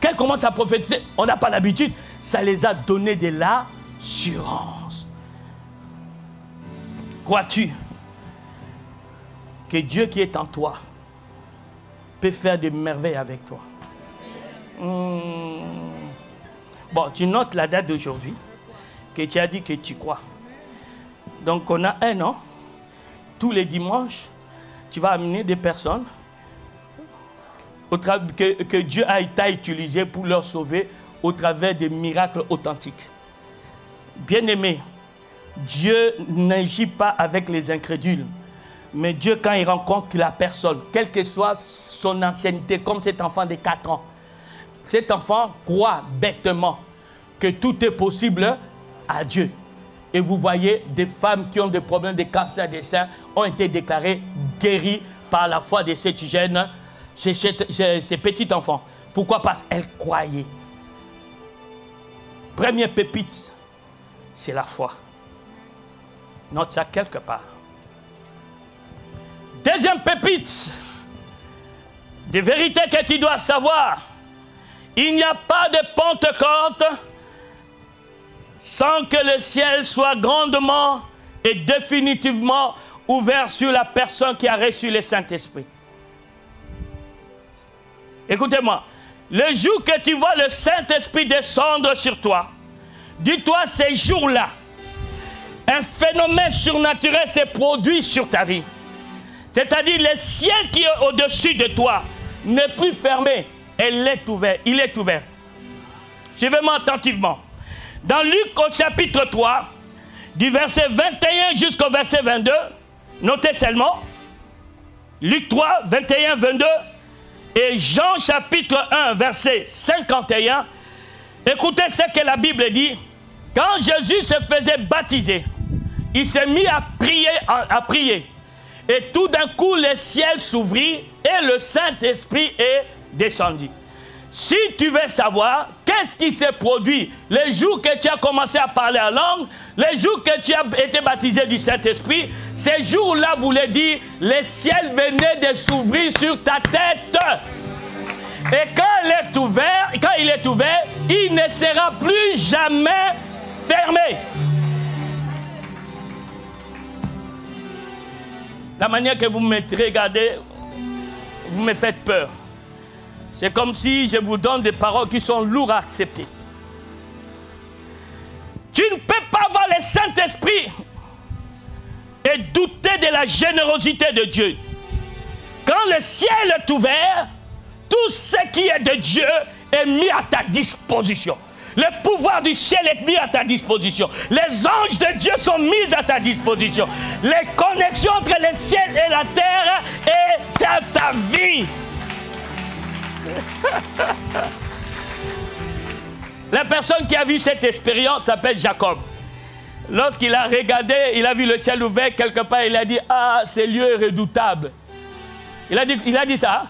Quand ils commencent à prophétiser, on n'a pas l'habitude, ça les a donné de l'assurance. Crois-tu que Dieu qui est en toi peut faire des merveilles avec toi? Bon, tu notes la date d'aujourd'hui, que tu as dit que tu crois. Donc on a un an, tous les dimanches, tu vas amener des personnes que Dieu a été utilisé pour leur sauver au travers des miracles authentiques. Bien-aimé, Dieu n'agit pas avec les incrédules. Mais Dieu, quand il rencontre la personne, quelle que soit son ancienneté, comme cet enfant de 4 ans, cet enfant croit bêtement que tout est possible à Dieu. Et vous voyez, des femmes qui ont des problèmes de cancer des seins ont été déclarées guéries par la foi de ces jeunes, ces petits enfants. Pourquoi? Parce qu'elles croyaient. Première pépite, c'est la foi. Note ça quelque part. Deuxième pépite, des vérités que tu dois savoir. Il n'y a pas de Pentecôte sans que le ciel soit grandement et définitivement ouvert sur la personne qui a reçu le Saint-Esprit. Écoutez-moi, le jour que tu vois le Saint-Esprit descendre sur toi, dis-toi ces jours-là, un phénomène surnaturel s'est produit sur ta vie. C'est-à-dire le ciel qui est au-dessus de toi n'est plus fermé, il est ouvert. Suivez-moi attentivement. Dans Luc au chapitre 3, du verset 21 jusqu'au verset 22, notez seulement, Luc 3, 21, 22, et Jean chapitre 1, verset 51, écoutez ce que la Bible dit. Quand Jésus se faisait baptiser, il s'est mis à prier. Et tout d'un coup, le ciel s'ouvrit et le Saint-Esprit est descendu. Si tu veux savoir qu'est-ce qui s'est produit les jours que tu as commencé à parler en langue, les jours que tu as été baptisé du Saint-Esprit, ces jours-là voulaient dire le ciel venait de s'ouvrir sur ta tête. Et quand il est ouvert, il ne sera plus jamais fermé. La manière que vous me regardez, vous me faites peur. C'est comme si je vous donne des paroles qui sont lourdes à accepter. Tu ne peux pas avoir le Saint-Esprit et douter de la générosité de Dieu. Quand le ciel est ouvert, tout ce qui est de Dieu est mis à ta disposition. Le pouvoir du ciel est mis à ta disposition. Les anges de Dieu sont mis à ta disposition. Les connexions entre le ciel et la terre, et c'est à ta vie. La personne qui a vu cette expérience s'appelle Jacob. Lorsqu'il a regardé, il a vu le ciel ouvert quelque part, il a dit, ah, ce lieu est redoutable. Il a dit ça.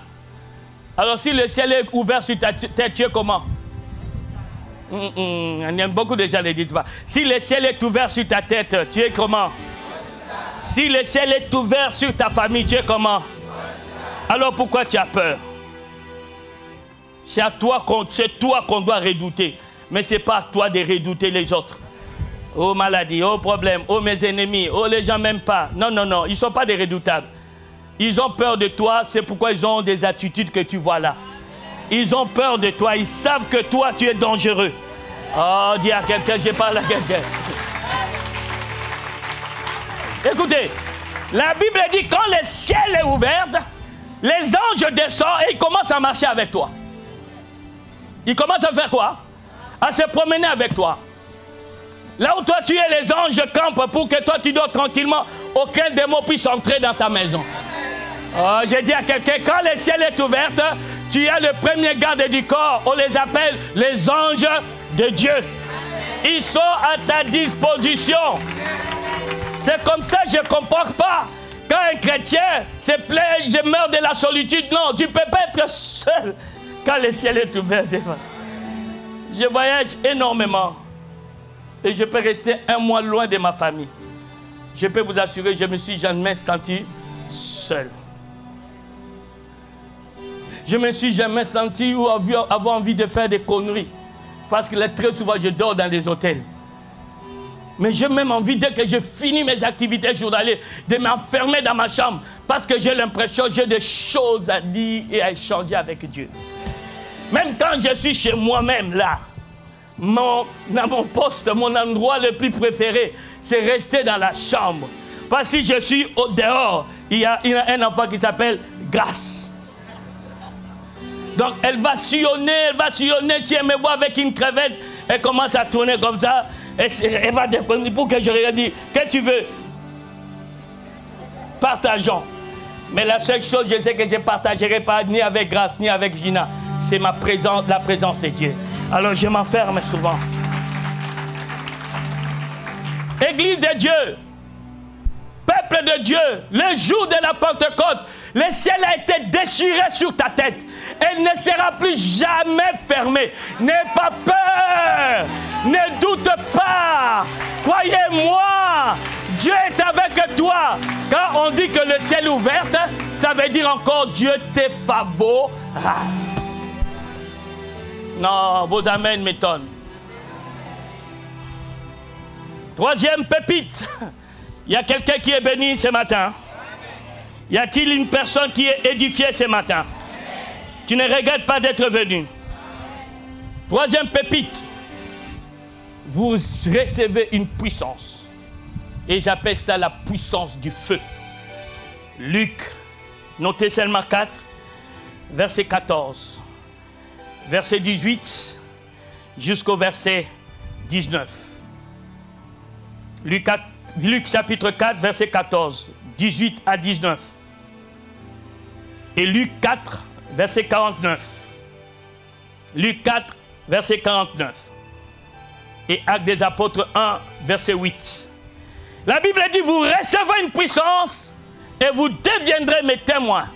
Alors si le ciel est ouvert sur ta tête, tu es comment? Beaucoup de gens ne disent pas. Si le ciel est ouvert sur ta tête, tu es comment? Si le ciel est ouvert sur ta famille, tu es comment? Alors pourquoi tu as peur? C'est toi qu'on doit redouter. Mais ce n'est pas à toi de redouter les autres. Oh maladie, oh problème, oh mes ennemis, oh les gens ne m'aiment pas. Non, non, non, ils ne sont pas des redoutables. Ils ont peur de toi, c'est pourquoi ils ont des attitudes que tu vois là. Ils ont peur de toi, ils savent que toi tu es dangereux. Oh, dis à quelqu'un, je parle à quelqu'un. Écoutez, la Bible dit quand le ciel est ouvert, les anges descendent et ils commencent à marcher avec toi. Ils commencent à faire quoi? À se promener avec toi. Là où toi tu es, les anges campent pour que toi tu dors tranquillement. Aucun démon puisse entrer dans ta maison. Oh, j'ai dit à quelqu'un, quand le ciel est ouvert, tu as le premier garde du corps. On les appelle les anges de Dieu. Ils sont à ta disposition. C'est comme ça que je ne comprends pas. Quand un chrétien se plaint, je meurs de la solitude. Non, tu ne peux pas être seul quand le ciel est ouvert devant. Je voyage énormément. Et je peux rester un mois loin de ma famille. Je peux vous assurer, je ne me suis jamais senti seul. je ne me suis jamais senti ou avoir envie de faire des conneries. Parce que là, très souvent, je dors dans les hôtels. Mais j'ai même envie, dès que je finis mes activités journalières, de m'enfermer dans ma chambre. Parce que j'ai l'impression que j'ai des choses à dire et à échanger avec Dieu. Même quand je suis chez moi-même, là, dans mon poste, mon endroit le plus préféré, c'est rester dans la chambre. Parce que si je suis au dehors, il y a un enfant qui s'appelle Grâce. Donc elle va sillonner. Si elle me voit avec une crevette, elle commence à tourner comme ça. Elle va dépendre pour que je regarde. Qu'est-ce que tu veux? Partageons. Mais la seule chose, je sais que je ne partagerai pas ni avec Grâce, ni avec Gina. C'est ma présence, la présence de Dieu. Alors je m'enferme souvent. Église de Dieu, peuple de Dieu, le jour de la Pentecôte, le ciel a été déchiré sur ta tête. Elle ne sera plus jamais fermée. N'aie pas peur. Ne doute pas. Croyez-moi, Dieu est avec toi. Quand on dit que le ciel est ouvert, ça veut dire encore Dieu t'est favorable. Non, vos amens m'étonnent. Troisième pépite. Il y a quelqu'un qui est béni ce matin. Y a-t-il une personne qui est édifiée ce matin? Tu ne regrettes pas d'être venu. Troisième pépite. Vous recevez une puissance. Et j'appelle ça la puissance du feu. Luc, notez seulement 4, verset 14. Verset 18 jusqu'au verset 19. Luc chapitre 4, verset 14, 18 à 19. Et Luc 4, verset 49. Luc 4, verset 49. Et Actes des Apôtres 1, verset 8. La Bible dit, vous recevrez une puissance et vous deviendrez mes témoins.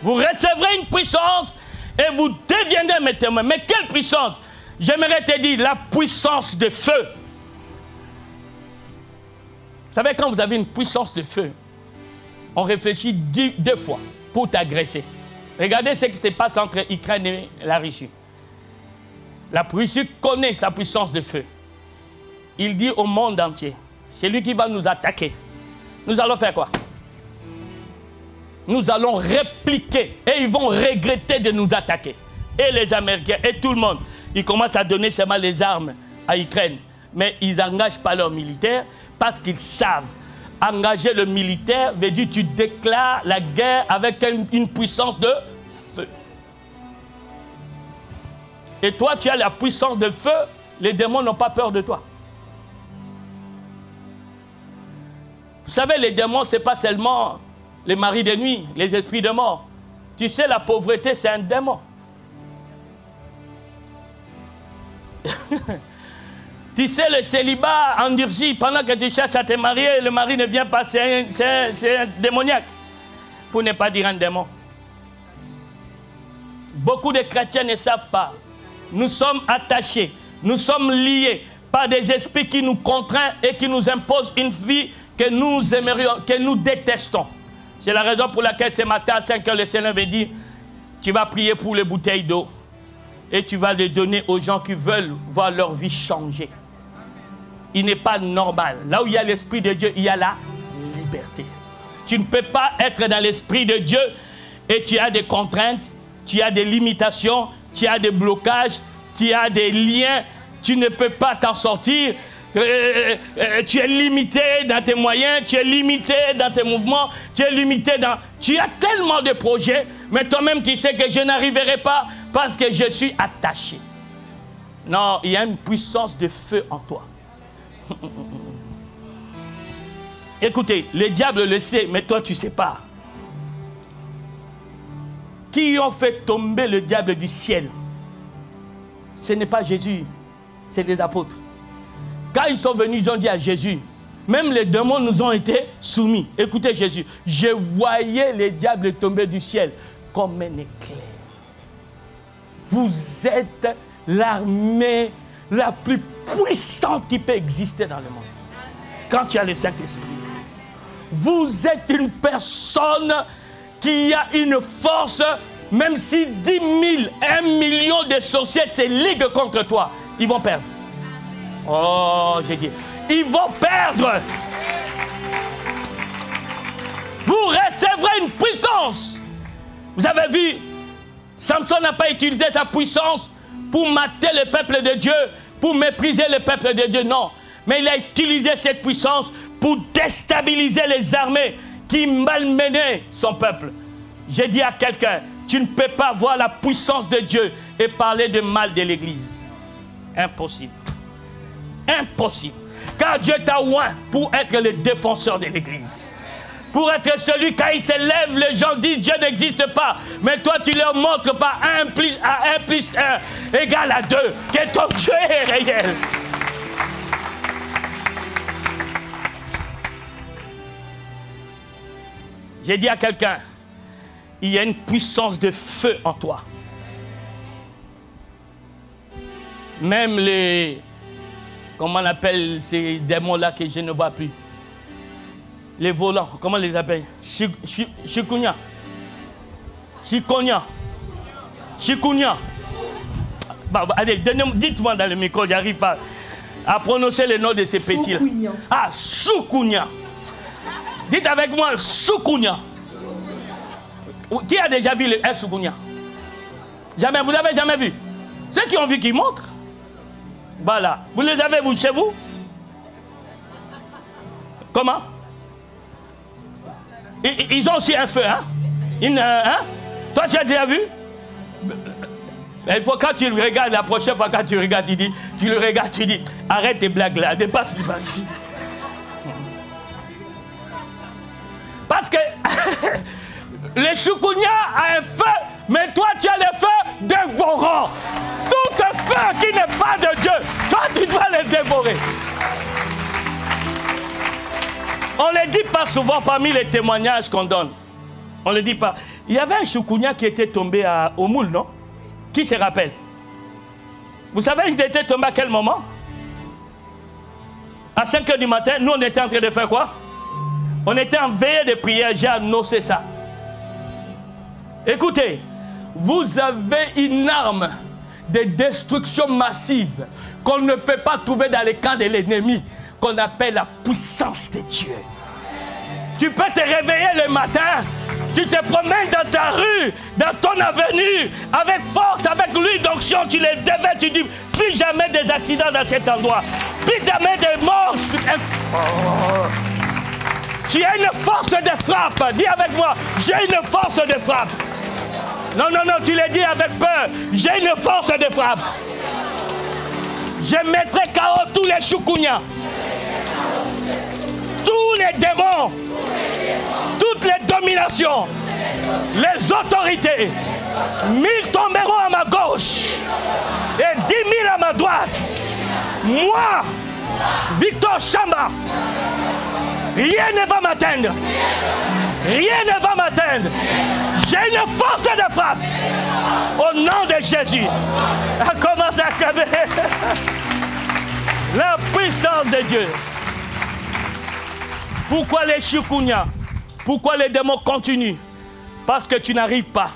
Vous recevrez une puissance et vous deviendrez mes témoins. Mais quelle puissance? J'aimerais te dire la puissance de feu. Vous savez, quand vous avez une puissance de feu, on réfléchit deux fois pour t'agresser. Regardez ce qui se passe entre l'Ukraine et la Russie. La Russie connaît sa puissance de feu. Il dit au monde entier, c'est lui qui va nous attaquer. Nous allons faire quoi? Nous allons répliquer et ils vont regretter de nous attaquer. Et les Américains et tout le monde, ils commencent à donner seulement les armes à l'Ukraine. Mais ils n'engagent pas leurs militaires parce qu'ils savent. Engager le militaire veut dire que tu déclares la guerre avec une puissance de feu. Et toi, tu as la puissance de feu, les démons n'ont pas peur de toi. Vous savez, les démons, ce n'est pas seulement les maris de nuit, les esprits de mort. Tu sais, la pauvreté, c'est un démon. Tu sais, le célibat endurci, pendant que tu cherches à te marier, le mari ne vient pas, c'est un démoniaque. Pour ne pas dire un démon. Beaucoup de chrétiens ne savent pas. Nous sommes attachés, nous sommes liés par des esprits qui nous contraignent et qui nous imposent une vie que nous aimerions, que nous détestons. C'est la raison pour laquelle ce matin à 5 heures, le Seigneur me dit, tu vas prier pour les bouteilles d'eau et tu vas les donner aux gens qui veulent voir leur vie changer. Il n'est pas normal. Là où il y a l'Esprit de Dieu, il y a la liberté. Tu ne peux pas être dans l'Esprit de Dieu et tu as des contraintes, tu as des limitations, tu as des blocages, tu as des liens, tu ne peux pas t'en sortir. Tu es limité dans tes moyens, tu es limité dans tes mouvements, tu es limité dans... Tu as tellement de projets, mais toi-même tu sais que je n'arriverai pas parce que je suis attaché. Non, il y a une puissance de feu en toi. Écoutez, le diable le sait, mais toi tu ne sais pas. Qui ont fait tomber le diable du ciel? Ce n'est pas Jésus, c'est les apôtres. Quand ils sont venus, ils ont dit à Jésus, même les démons nous ont été soumis. Écoutez Jésus, je voyais les diables tomber du ciel comme un éclair. Vous êtes l'armée la plus puissante qui peut exister dans le monde. Quand tu as le Saint-Esprit. Vous êtes une personne qui a une force Même si 10 000, 1 million de sorciers se liguent contre toi, ils vont perdre. Oh, j'ai dit, ils vont perdre. Vous recevrez une puissance. Vous avez vu, Samson n'a pas utilisé sa puissance pour mater le peuple de Dieu, pour mépriser le peuple de Dieu, non. Mais il a utilisé cette puissance pour déstabiliser les armées qui malmenaient son peuple. J'ai dit à quelqu'un, tu ne peux pas voir la puissance de Dieu et parler de mal de l'Église. Impossible. Impossible. Car Dieu t'a oint pour être le défenseur de l'Église. Pour être celui, quand il se lève, les gens disent Dieu n'existe pas. Mais toi, tu leur montres par 1 plus 1 égale à 2 que ton Dieu est réel. J'ai dit à quelqu'un, il y a une puissance de feu en toi. Même les, comment on appelle ces démons-là que je ne vois plus? Les volants, comment on les appelle? Chikounia. Chikonia. Chikounia. Bah, allez, dites-moi dans le micro, j'arrive pas à prononcer le nom de ces petits-là. Ah, Soukounia. Dites avec moi, Soukounia. Qui a déjà vu un Soukounia? Jamais, vous n'avez jamais vu? Ceux qui ont vu qui montrent. Voilà. Vous les avez, vous, chez vous? Comment? Ils ont aussi un feu, hein? Hein? Toi, tu as déjà vu? Mais il faut, quand tu le regardes, la prochaine fois, quand tu regardes, tu le regardes, tu dis, arrête tes blagues là, dépasse plus par ici. Parce que le Choucounia a un feu, mais toi, tu as le feu dévorant. Tout feu qui n'est pas de Dieu, toi, tu dois le dévorer. On ne le dit pas souvent parmi les témoignages qu'on donne. On ne le dit pas. Il y avait un Choucounia qui était tombé au moule, non? Qui se rappelle? Vous savez, il était tombé à quel moment? À 5 h du matin, nous, on était en train de faire quoi? On était en veillée de prière, j'ai annoncé ça. Écoutez, vous avez une arme de destruction massive qu'on ne peut pas trouver dans les camps de l'ennemi, qu'on appelle la puissance de Dieu. Tu peux te réveiller le matin, tu te promènes dans ta rue, dans ton avenue, avec force, avec l'huile d'onction, tu les dévais, tu dis, plus jamais des accidents dans cet endroit, plus jamais de morts. Tu as une force de frappe, dis avec moi, j'ai une force de frappe. Non, non, non, tu l'as dit avec peur, j'ai une force de frappe. Je mettrai KO tous les Choucounia, tous les démons, toutes les dominations, les autorités. 1000 tomberont à ma gauche et 10 000 à ma droite. Moi, Victor Chamba, rien ne va m'atteindre. Rien ne va m'atteindre. J'ai une force de frappe. Au nom de Jésus. Elle commence à clamer. La puissance de Dieu. Pourquoi les Choucounia? Pourquoi les démons continuent? Parce que tu n'arrives pas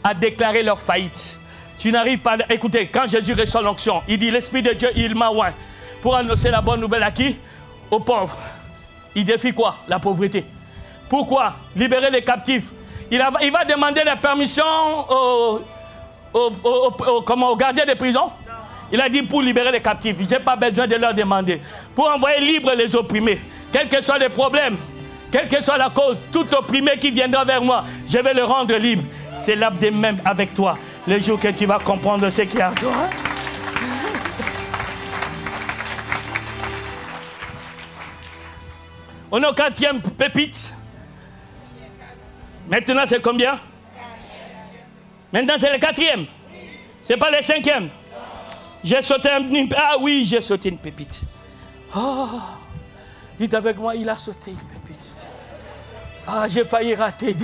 à déclarer leur faillite. Tu n'arrives pas à... Écoutez, quand Jésus reçoit l'onction, il dit, l'Esprit de Dieu, il m'a oint pour annoncer la bonne nouvelle à qui? Aux pauvres. Il défie quoi? La pauvreté. Pourquoi? Libérer les captifs. Il va demander la permission aux gardiens de prison. Il a dit pour libérer les captifs. Je n'ai pas besoin de leur demander. Pour envoyer libre les opprimés. Quels que soient les problèmes, quelle que soit la cause, tout opprimé qui viendra vers moi, je vais le rendre libre. C'est là de même avec toi. Le jour que tu vas comprendre ce qu'il y a à toi. On est au 4e pépite. Maintenant, c'est combien? Maintenant, c'est le 4e. C'est pas le 5e. J'ai sauté une... Ah oui, j'ai sauté une pépite. Oh, dites avec moi, il a sauté une pépite. Ah, j'ai failli rater.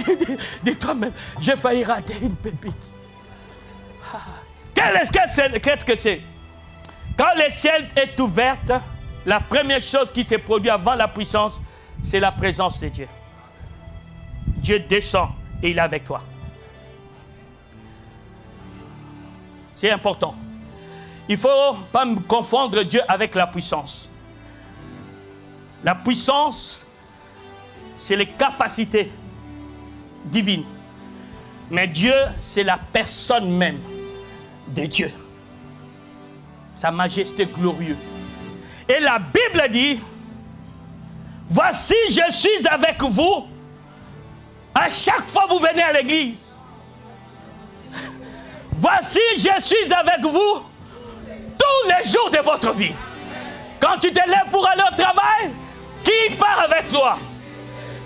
Dis toi-même, j'ai failli rater une pépite. Ah. Qu'est-ce que c'est? Quand le ciel est ouvert, la première chose qui se produit avant la puissance, c'est la présence de Dieu. Dieu descend et il est avec toi. C'est important. Il ne faut pas confondre Dieu avec la puissance. La puissance, c'est les capacités divines. Mais Dieu, c'est la personne même de Dieu. Sa majesté glorieuse. Et la Bible dit, voici, je suis avec vous. À chaque fois que vous venez à l'église. Voici, je suis avec vous tous les jours de votre vie. Quand tu te lèves pour aller au travail, qui part avec toi?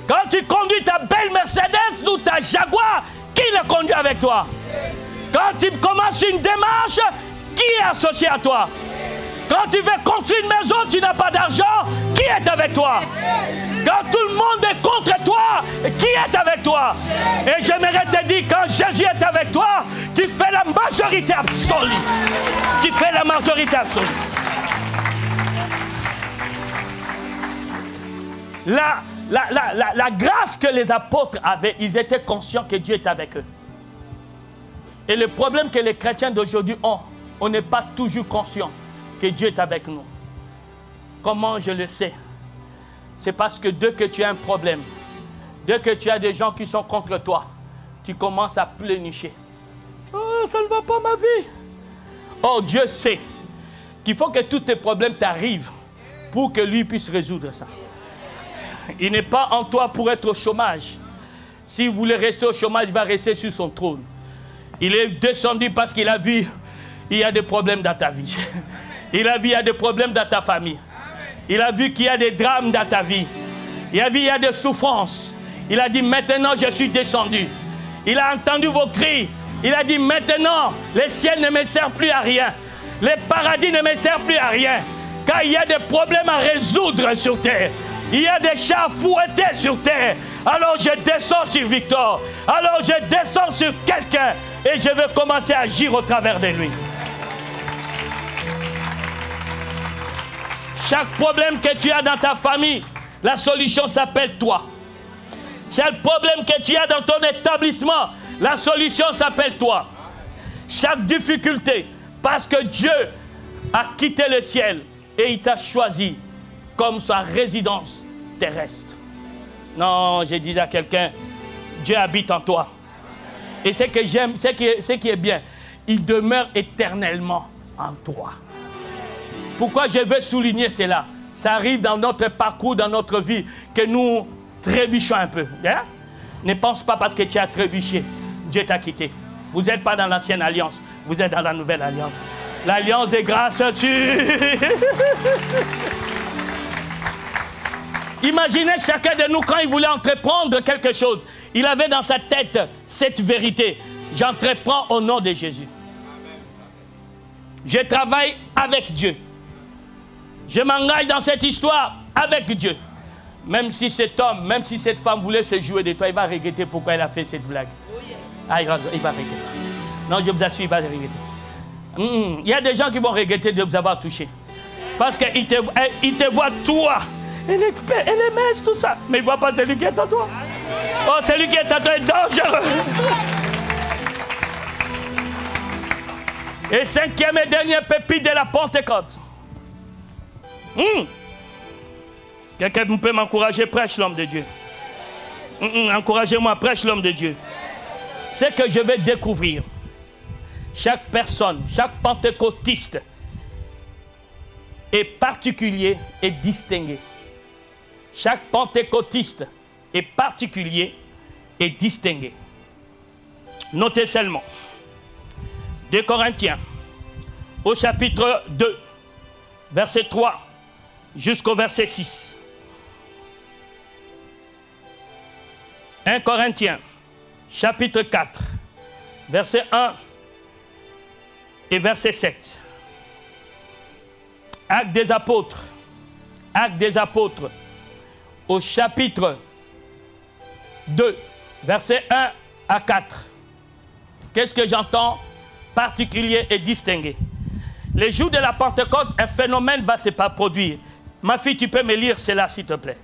Quand tu conduis ta belle Mercedes ou ta Jaguar, qui le conduit avec toi? Quand tu commences une démarche, qui est associé à toi? Quand tu veux construire une maison, tu n'as pas d'argent, qui est avec toi? Quand tout le monde est contre toi, qui est avec toi? Et j'aimerais te dire, quand Jésus est avec toi, tu fais la majorité absolue. Tu fais la majorité absolue. La grâce que les apôtres avaient, ils étaient conscients que Dieu est avec eux. Et le problème que les chrétiens d'aujourd'hui ont, on n'est pas toujours conscient que Dieu est avec nous. Comment je le sais? C'est parce que dès que tu as un problème, dès que tu as des gens qui sont contre toi, tu commences à pleurnicher. Oh, ça ne va pas ma vie. Oh, Dieu sait qu'il faut que tous tes problèmes t'arrivent pour que lui puisse résoudre ça. Il n'est pas en toi pour être au chômage. S'il voulait rester au chômage, il va rester sur son trône. Il est descendu parce qu'il a vu il y a des problèmes dans ta vie. Il a vu il y a des problèmes dans ta famille. Il a vu qu'il y a des drames dans ta vie. Il a vu il y a des souffrances. Il a dit maintenant je suis descendu. Il a entendu vos cris. Il a dit maintenant les ciels ne me servent plus à rien. Les paradis ne me servent plus à rien. Car il y a des problèmes à résoudre sur terre. Il y a des chats fouettés sur terre. Alors je descends sur Victor. Alors je descends sur quelqu'un. Et je vais commencer à agir au travers de lui. Chaque problème que tu as dans ta famille, la solution s'appelle toi. Chaque problème que tu as dans ton établissement, la solution s'appelle toi. Chaque difficulté, parce que Dieu a quitté le ciel et il t'a choisi comme sa résidence terrestre. Non, je dis à quelqu'un, Dieu habite en toi. Et ce que j'aime, ce qui est bien, il demeure éternellement en toi. Pourquoi je veux souligner cela? Ça arrive dans notre parcours, dans notre vie, que nous trébuchons un peu. Hein? Ne pense pas parce que tu as trébuché, Dieu t'a quitté. Vous n'êtes pas dans l'ancienne alliance, vous êtes dans la nouvelle alliance. L'alliance des grâces Imaginez chacun de nous quand il voulait entreprendre quelque chose. Il avait dans sa tête cette vérité. J'entreprends au nom de Jésus. Je travaille avec Dieu. Je m'engage dans cette histoire avec Dieu. Même si cet homme, même si cette femme voulait se jouer de toi, il va regretter pourquoi elle a fait cette blague. Oh yes. Ah, il va regretter. Non, je vous assure, il va regretter. Il y a des gens qui vont regretter de vous avoir touché. Parce qu'ils te voient toi. Elle est mince, tout ça. Mais il ne voit pas celui qui est en toi. Oh, celui qui est en toi est dangereux. Et cinquième et dernier pépite de la Pentecôte. Quelqu'un peut m'encourager, prêche l'homme de Dieu. Encouragez-moi, prêche l'homme de Dieu. C'est que je vais découvrir. Chaque personne, chaque pentecôtiste est particulier et distingué. Chaque pentecôtiste est particulier et distingué. Notez seulement. 2 Corinthiens, au chapitre 2, verset 3 jusqu'au verset 6. 1 Corinthiens, chapitre 4, verset 1 et verset 7. Actes des apôtres, au chapitre 2, verset 1 à 4. Qu'est-ce que j'entends? Particulier et distingué. Les jours de la Pentecôte, un phénomène va se produire. Ma fille, tu peux me lire cela, s'il te plaît.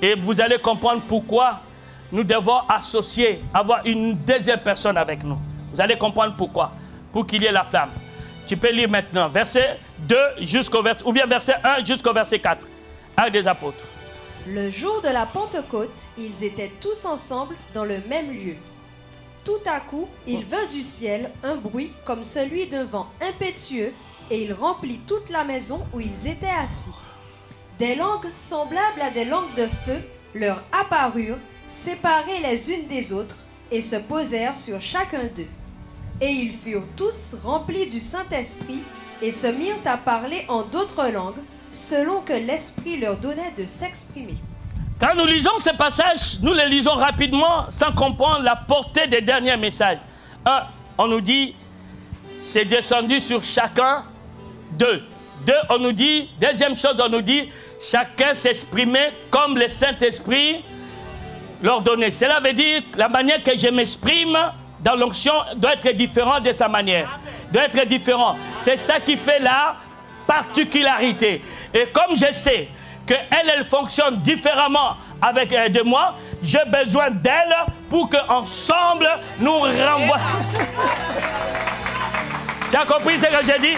Et vous allez comprendre pourquoi nous devons associer, avoir une deuxième personne avec nous. Vous allez comprendre pourquoi. Pour qu'il y ait la flamme. Tu peux lire maintenant, verset 2 jusqu'au verset, ou bien verset 1 jusqu'au verset 4. Actes des apôtres. Le jour de la Pentecôte, ils étaient tous ensemble dans le même lieu. Tout à coup, il vint du ciel un bruit comme celui d'un vent impétueux, et il remplit toute la maison où ils étaient assis. Des langues semblables à des langues de feu leur apparurent, séparées les unes des autres, et se posèrent sur chacun d'eux. Et ils furent tous remplis du Saint-Esprit, et se mirent à parler en d'autres langues, selon que l'Esprit leur donnait de s'exprimer. Quand nous lisons ce passage, nous les lisons rapidement sans comprendre la portée des derniers messages. 1, on nous dit, c'est descendu sur chacun d'eux. 2, on nous dit, deuxième chose, on nous dit, chacun s'exprimait comme le Saint-Esprit leur donnait. Cela veut dire que la manière que je m'exprime dans l'onction doit être différente de sa manière. Doit être différent. C'est ça qui fait la particularité. Et comme je sais qu'elle fonctionne différemment avec de moi, j'ai besoin d'elle pour qu'ensemble nous renvoie. Tu as compris ce que j'ai dit?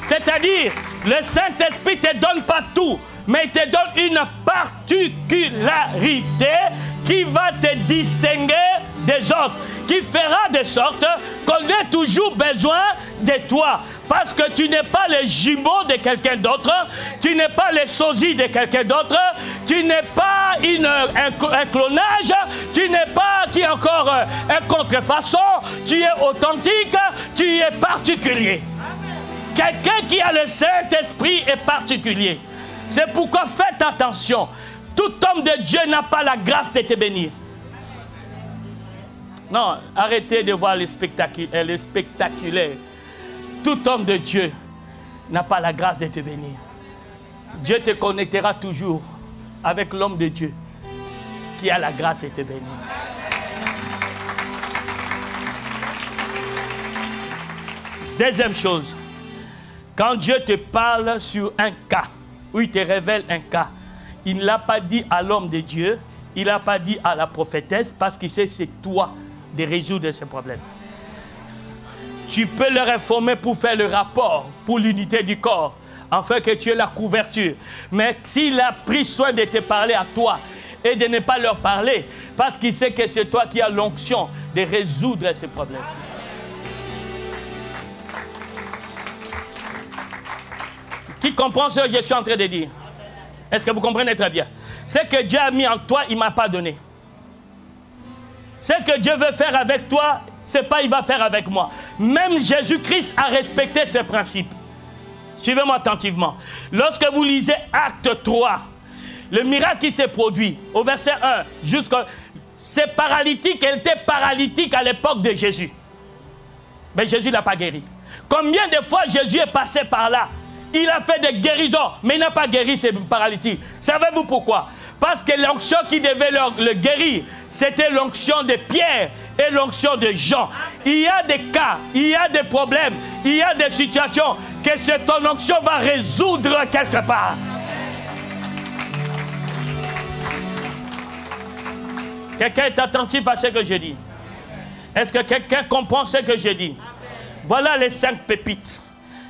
C'est-à-dire, le Saint-Esprit ne te donne pas tout, mais il te donne une particularité qui va te distinguer des autres, qui fera de sorte qu'on ait toujours besoin de toi. Parce que tu n'es pas le jumeau de quelqu'un d'autre, tu n'es pas le sosie de quelqu'un d'autre, tu n'es pas un clonage, tu n'es pas qui encore un contrefaçon, tu es authentique, tu es particulier. Quelqu'un qui a le Saint-Esprit est particulier. C'est pourquoi faites attention. Tout homme de Dieu n'a pas la grâce de te bénir. Non, arrêtez de voir les spectaculaires. Tout homme de Dieu n'a pas la grâce de te bénir. Dieu te connectera toujours avec l'homme de Dieu qui a la grâce de te bénir. Deuxième chose, quand Dieu te parle sur un cas, où il te révèle un cas, il ne l'a pas dit à l'homme de Dieu, il ne l'a pas dit à la prophétesse, parce qu'il sait que c'est toi de résoudre ces problèmes. Tu peux leur informer pour faire le rapport, pour l'unité du corps, afin que tu aies la couverture. Mais s'il a pris soin de te parler à toi et de ne pas leur parler, parce qu'il sait que c'est toi qui as l'onction de résoudre ces problèmes. Qui comprend ce que je suis en train de dire? Est-ce que vous comprenez très bien? Ce que Dieu a mis en toi, il ne m'a pas donné. Ce que Dieu veut faire avec toi, ce n'est pas il va faire avec moi. Même Jésus-Christ a respecté ce principe. Suivez-moi attentivement. Lorsque vous lisez Acte 3, le miracle qui s'est produit, au verset 1, jusqu'à... Ces paralytiques, elle était paralytique à l'époque de Jésus. Mais Jésus ne l'a pas guéri. Combien de fois Jésus est passé par là? Il a fait des guérisons, mais il n'a pas guéri ces paralytiques. Savez-vous pourquoi? Parce que l'onction qui devait le guérir, c'était l'onction de Pierre et l'onction de Jean. Il y a des cas, il y a des problèmes, il y a des situations que cette onction va résoudre quelque part. Quelqu'un est attentif à ce que je dis? Est-ce que quelqu'un comprend ce que je dis? Voilà les 5 pépites.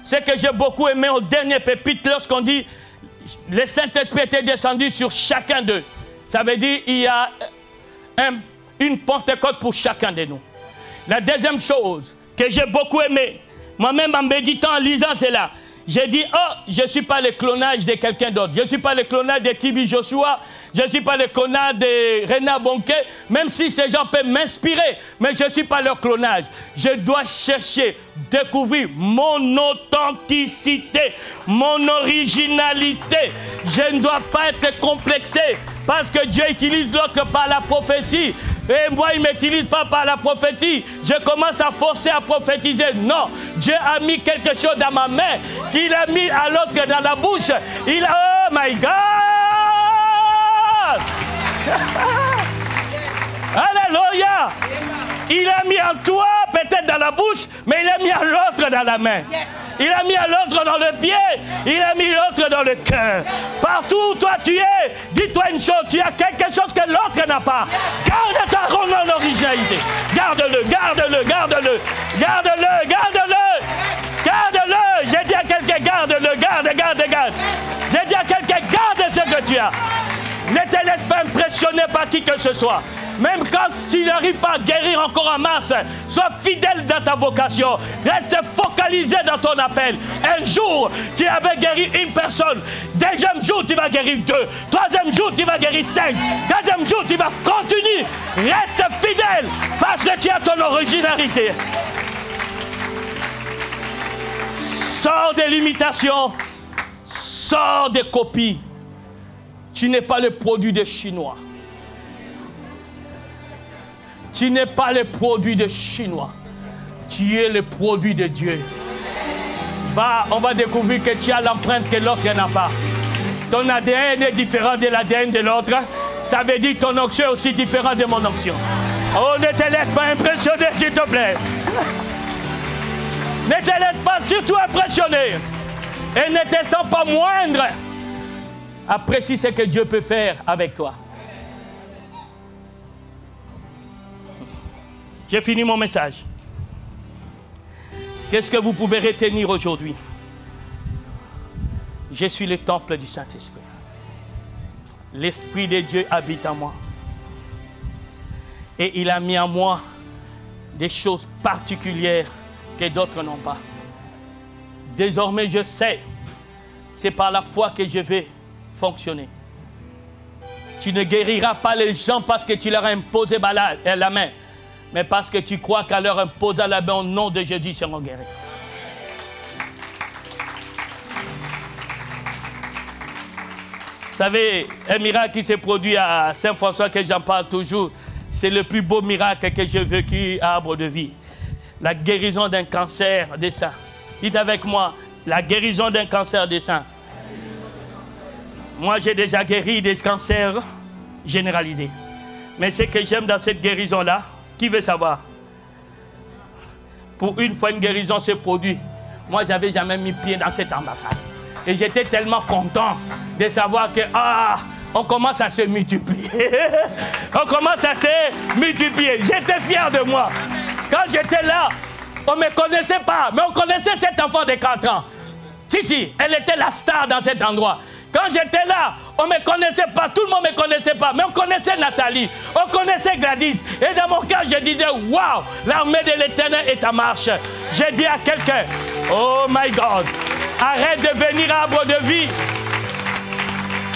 Ce que j'ai beaucoup aimé au dernier pépite, lorsqu'on dit le Saint-Esprit était descendu sur chacun d'eux. Ça veut dire qu'il y a une Pentecôte pour chacun de nous. La deuxième chose que j'ai beaucoup aimé, moi-même en méditant, en lisant cela, j'ai dit, oh, je ne suis pas le clonage de quelqu'un d'autre. Je ne suis pas le clonage de Tibi Joshua. Je ne suis pas le clonage de Renard Bonquet. Même si ces gens peuvent m'inspirer, mais je ne suis pas leur clonage. Je dois chercher, découvrir mon authenticité, mon originalité. Je ne dois pas être complexé parce que Dieu utilise l'autre par la prophétie. Et moi, il ne m'utilise pas par la prophétie. Je commence à forcer à prophétiser. Non, Dieu a mis quelque chose dans ma main qu'il a mis à l'autre dans la bouche. Il a... Oh my God! Alléluia! Il a mis en toi, peut-être dans la bouche, mais il a mis à l'autre dans la main. Il a mis à l'autre dans le pied, il a mis l'autre dans le cœur. Partout où toi tu es, dis-toi une chose, tu as quelque chose que l'autre n'a pas. Garde ta ronde originalité. Garde-le, garde-le, garde-le, garde-le, garde-le, garde-le. Alléluia. Ne te laisse pas impressionner par qui que ce soit. Même quand tu n'arrives pas à guérir encore en masse, sois fidèle dans ta vocation. Reste focalisé dans ton appel. Un jour, tu avais guéri une personne. Deuxième jour, tu vas guérir 2. Troisième jour, tu vas guérir 5. Quatrième jour, tu vas continuer. Reste fidèle parce que tu as ton originalité. Sors des limitations. Sors des copies. Tu n'es pas le produit des Chinois. Tu n'es pas le produit des Chinois. Tu es le produit de Dieu. On va découvrir que tu as l'empreinte que l'autre n'a pas. Ton ADN est différent de l'ADN de l'autre. Ça veut dire que ton onction est aussi différent de mon onction. Oh, ne te laisse pas impressionner, s'il te plaît. Ne te laisse pas surtout impressionner. Et ne te sens pas moindre. Apprécie ce que Dieu peut faire avec toi. J'ai fini mon message. Qu'est-ce que vous pouvez retenir aujourd'hui? Je suis le temple du Saint-Esprit. L'Esprit de Dieu habite en moi. Et il a mis en moi des choses particulières que d'autres n'ont pas. Désormais, je sais, c'est par la foi que je vais fonctionner. Tu ne guériras pas les gens parce que tu leur as imposé la main. Mais parce que tu crois qu'à leur imposer la main au nom de Jésus, ils seront guéris. Vous savez, un miracle qui s'est produit à Saint-François, que j'en parle toujours, c'est le plus beau miracle que j'ai vécu à Arbre de Vie. La guérison d'un cancer des seins. Dites avec moi, la guérison d'un cancer des seins. Moi, j'ai déjà guéri des cancers généralisés. Mais ce que j'aime dans cette guérison-là, qui veut savoir? Pour une fois, une guérison se produit. Moi, je n'avais jamais mis pied dans cette ambassade. Et j'étais tellement content de savoir que, on commence à se multiplier. On commence à se multiplier. J'étais fier de moi. Quand j'étais là, on ne me connaissait pas, mais on connaissait cet enfant de 4 ans. Si, elle était la star dans cet endroit. Quand j'étais là, on ne me connaissait pas, tout le monde ne me connaissait pas, mais on connaissait Nathalie, on connaissait Gladys. Et dans mon cœur, je disais, waouh, l'armée de l'Éternel est en marche. J'ai dit à quelqu'un, oh my God, arrête de venir à Arbre de Vie.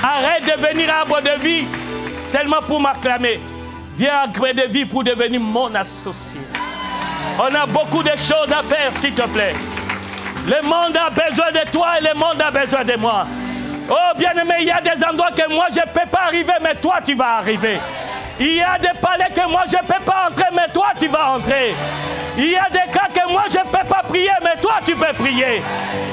Arrête de venir à Arbre de Vie seulement pour m'acclamer. Viens à Arbre de Vie pour devenir mon associé. On a beaucoup de choses à faire, s'il te plaît. Le monde a besoin de toi et le monde a besoin de moi. Oh bien-aimé, il y a des endroits que moi je ne peux pas arriver, mais toi tu vas arriver. Il y a des palais que moi je ne peux pas entrer, mais toi tu vas entrer. Il y a des cas que moi je ne peux pas prier, mais toi tu peux prier.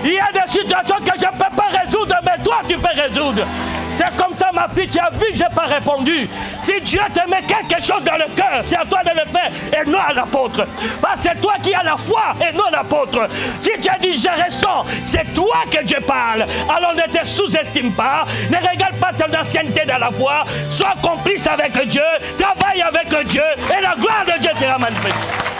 Il y a des situations que je ne peux pas résoudre, mais toi tu peux résoudre. C'est comme ça, ma fille, tu as vu que je n'ai pas répondu. Si Dieu te met quelque chose dans le cœur, c'est à toi de le faire et non à l'apôtre. Parce que c'est toi qui as la foi et non l'apôtre. Si tu as dit je ressens, c'est toi que Dieu parle. Alors ne te sous-estime pas, ne regarde pas ton ancienneté dans la foi, sois complice avec Dieu, travaille avec Dieu et la gloire de Dieu sera manifestée.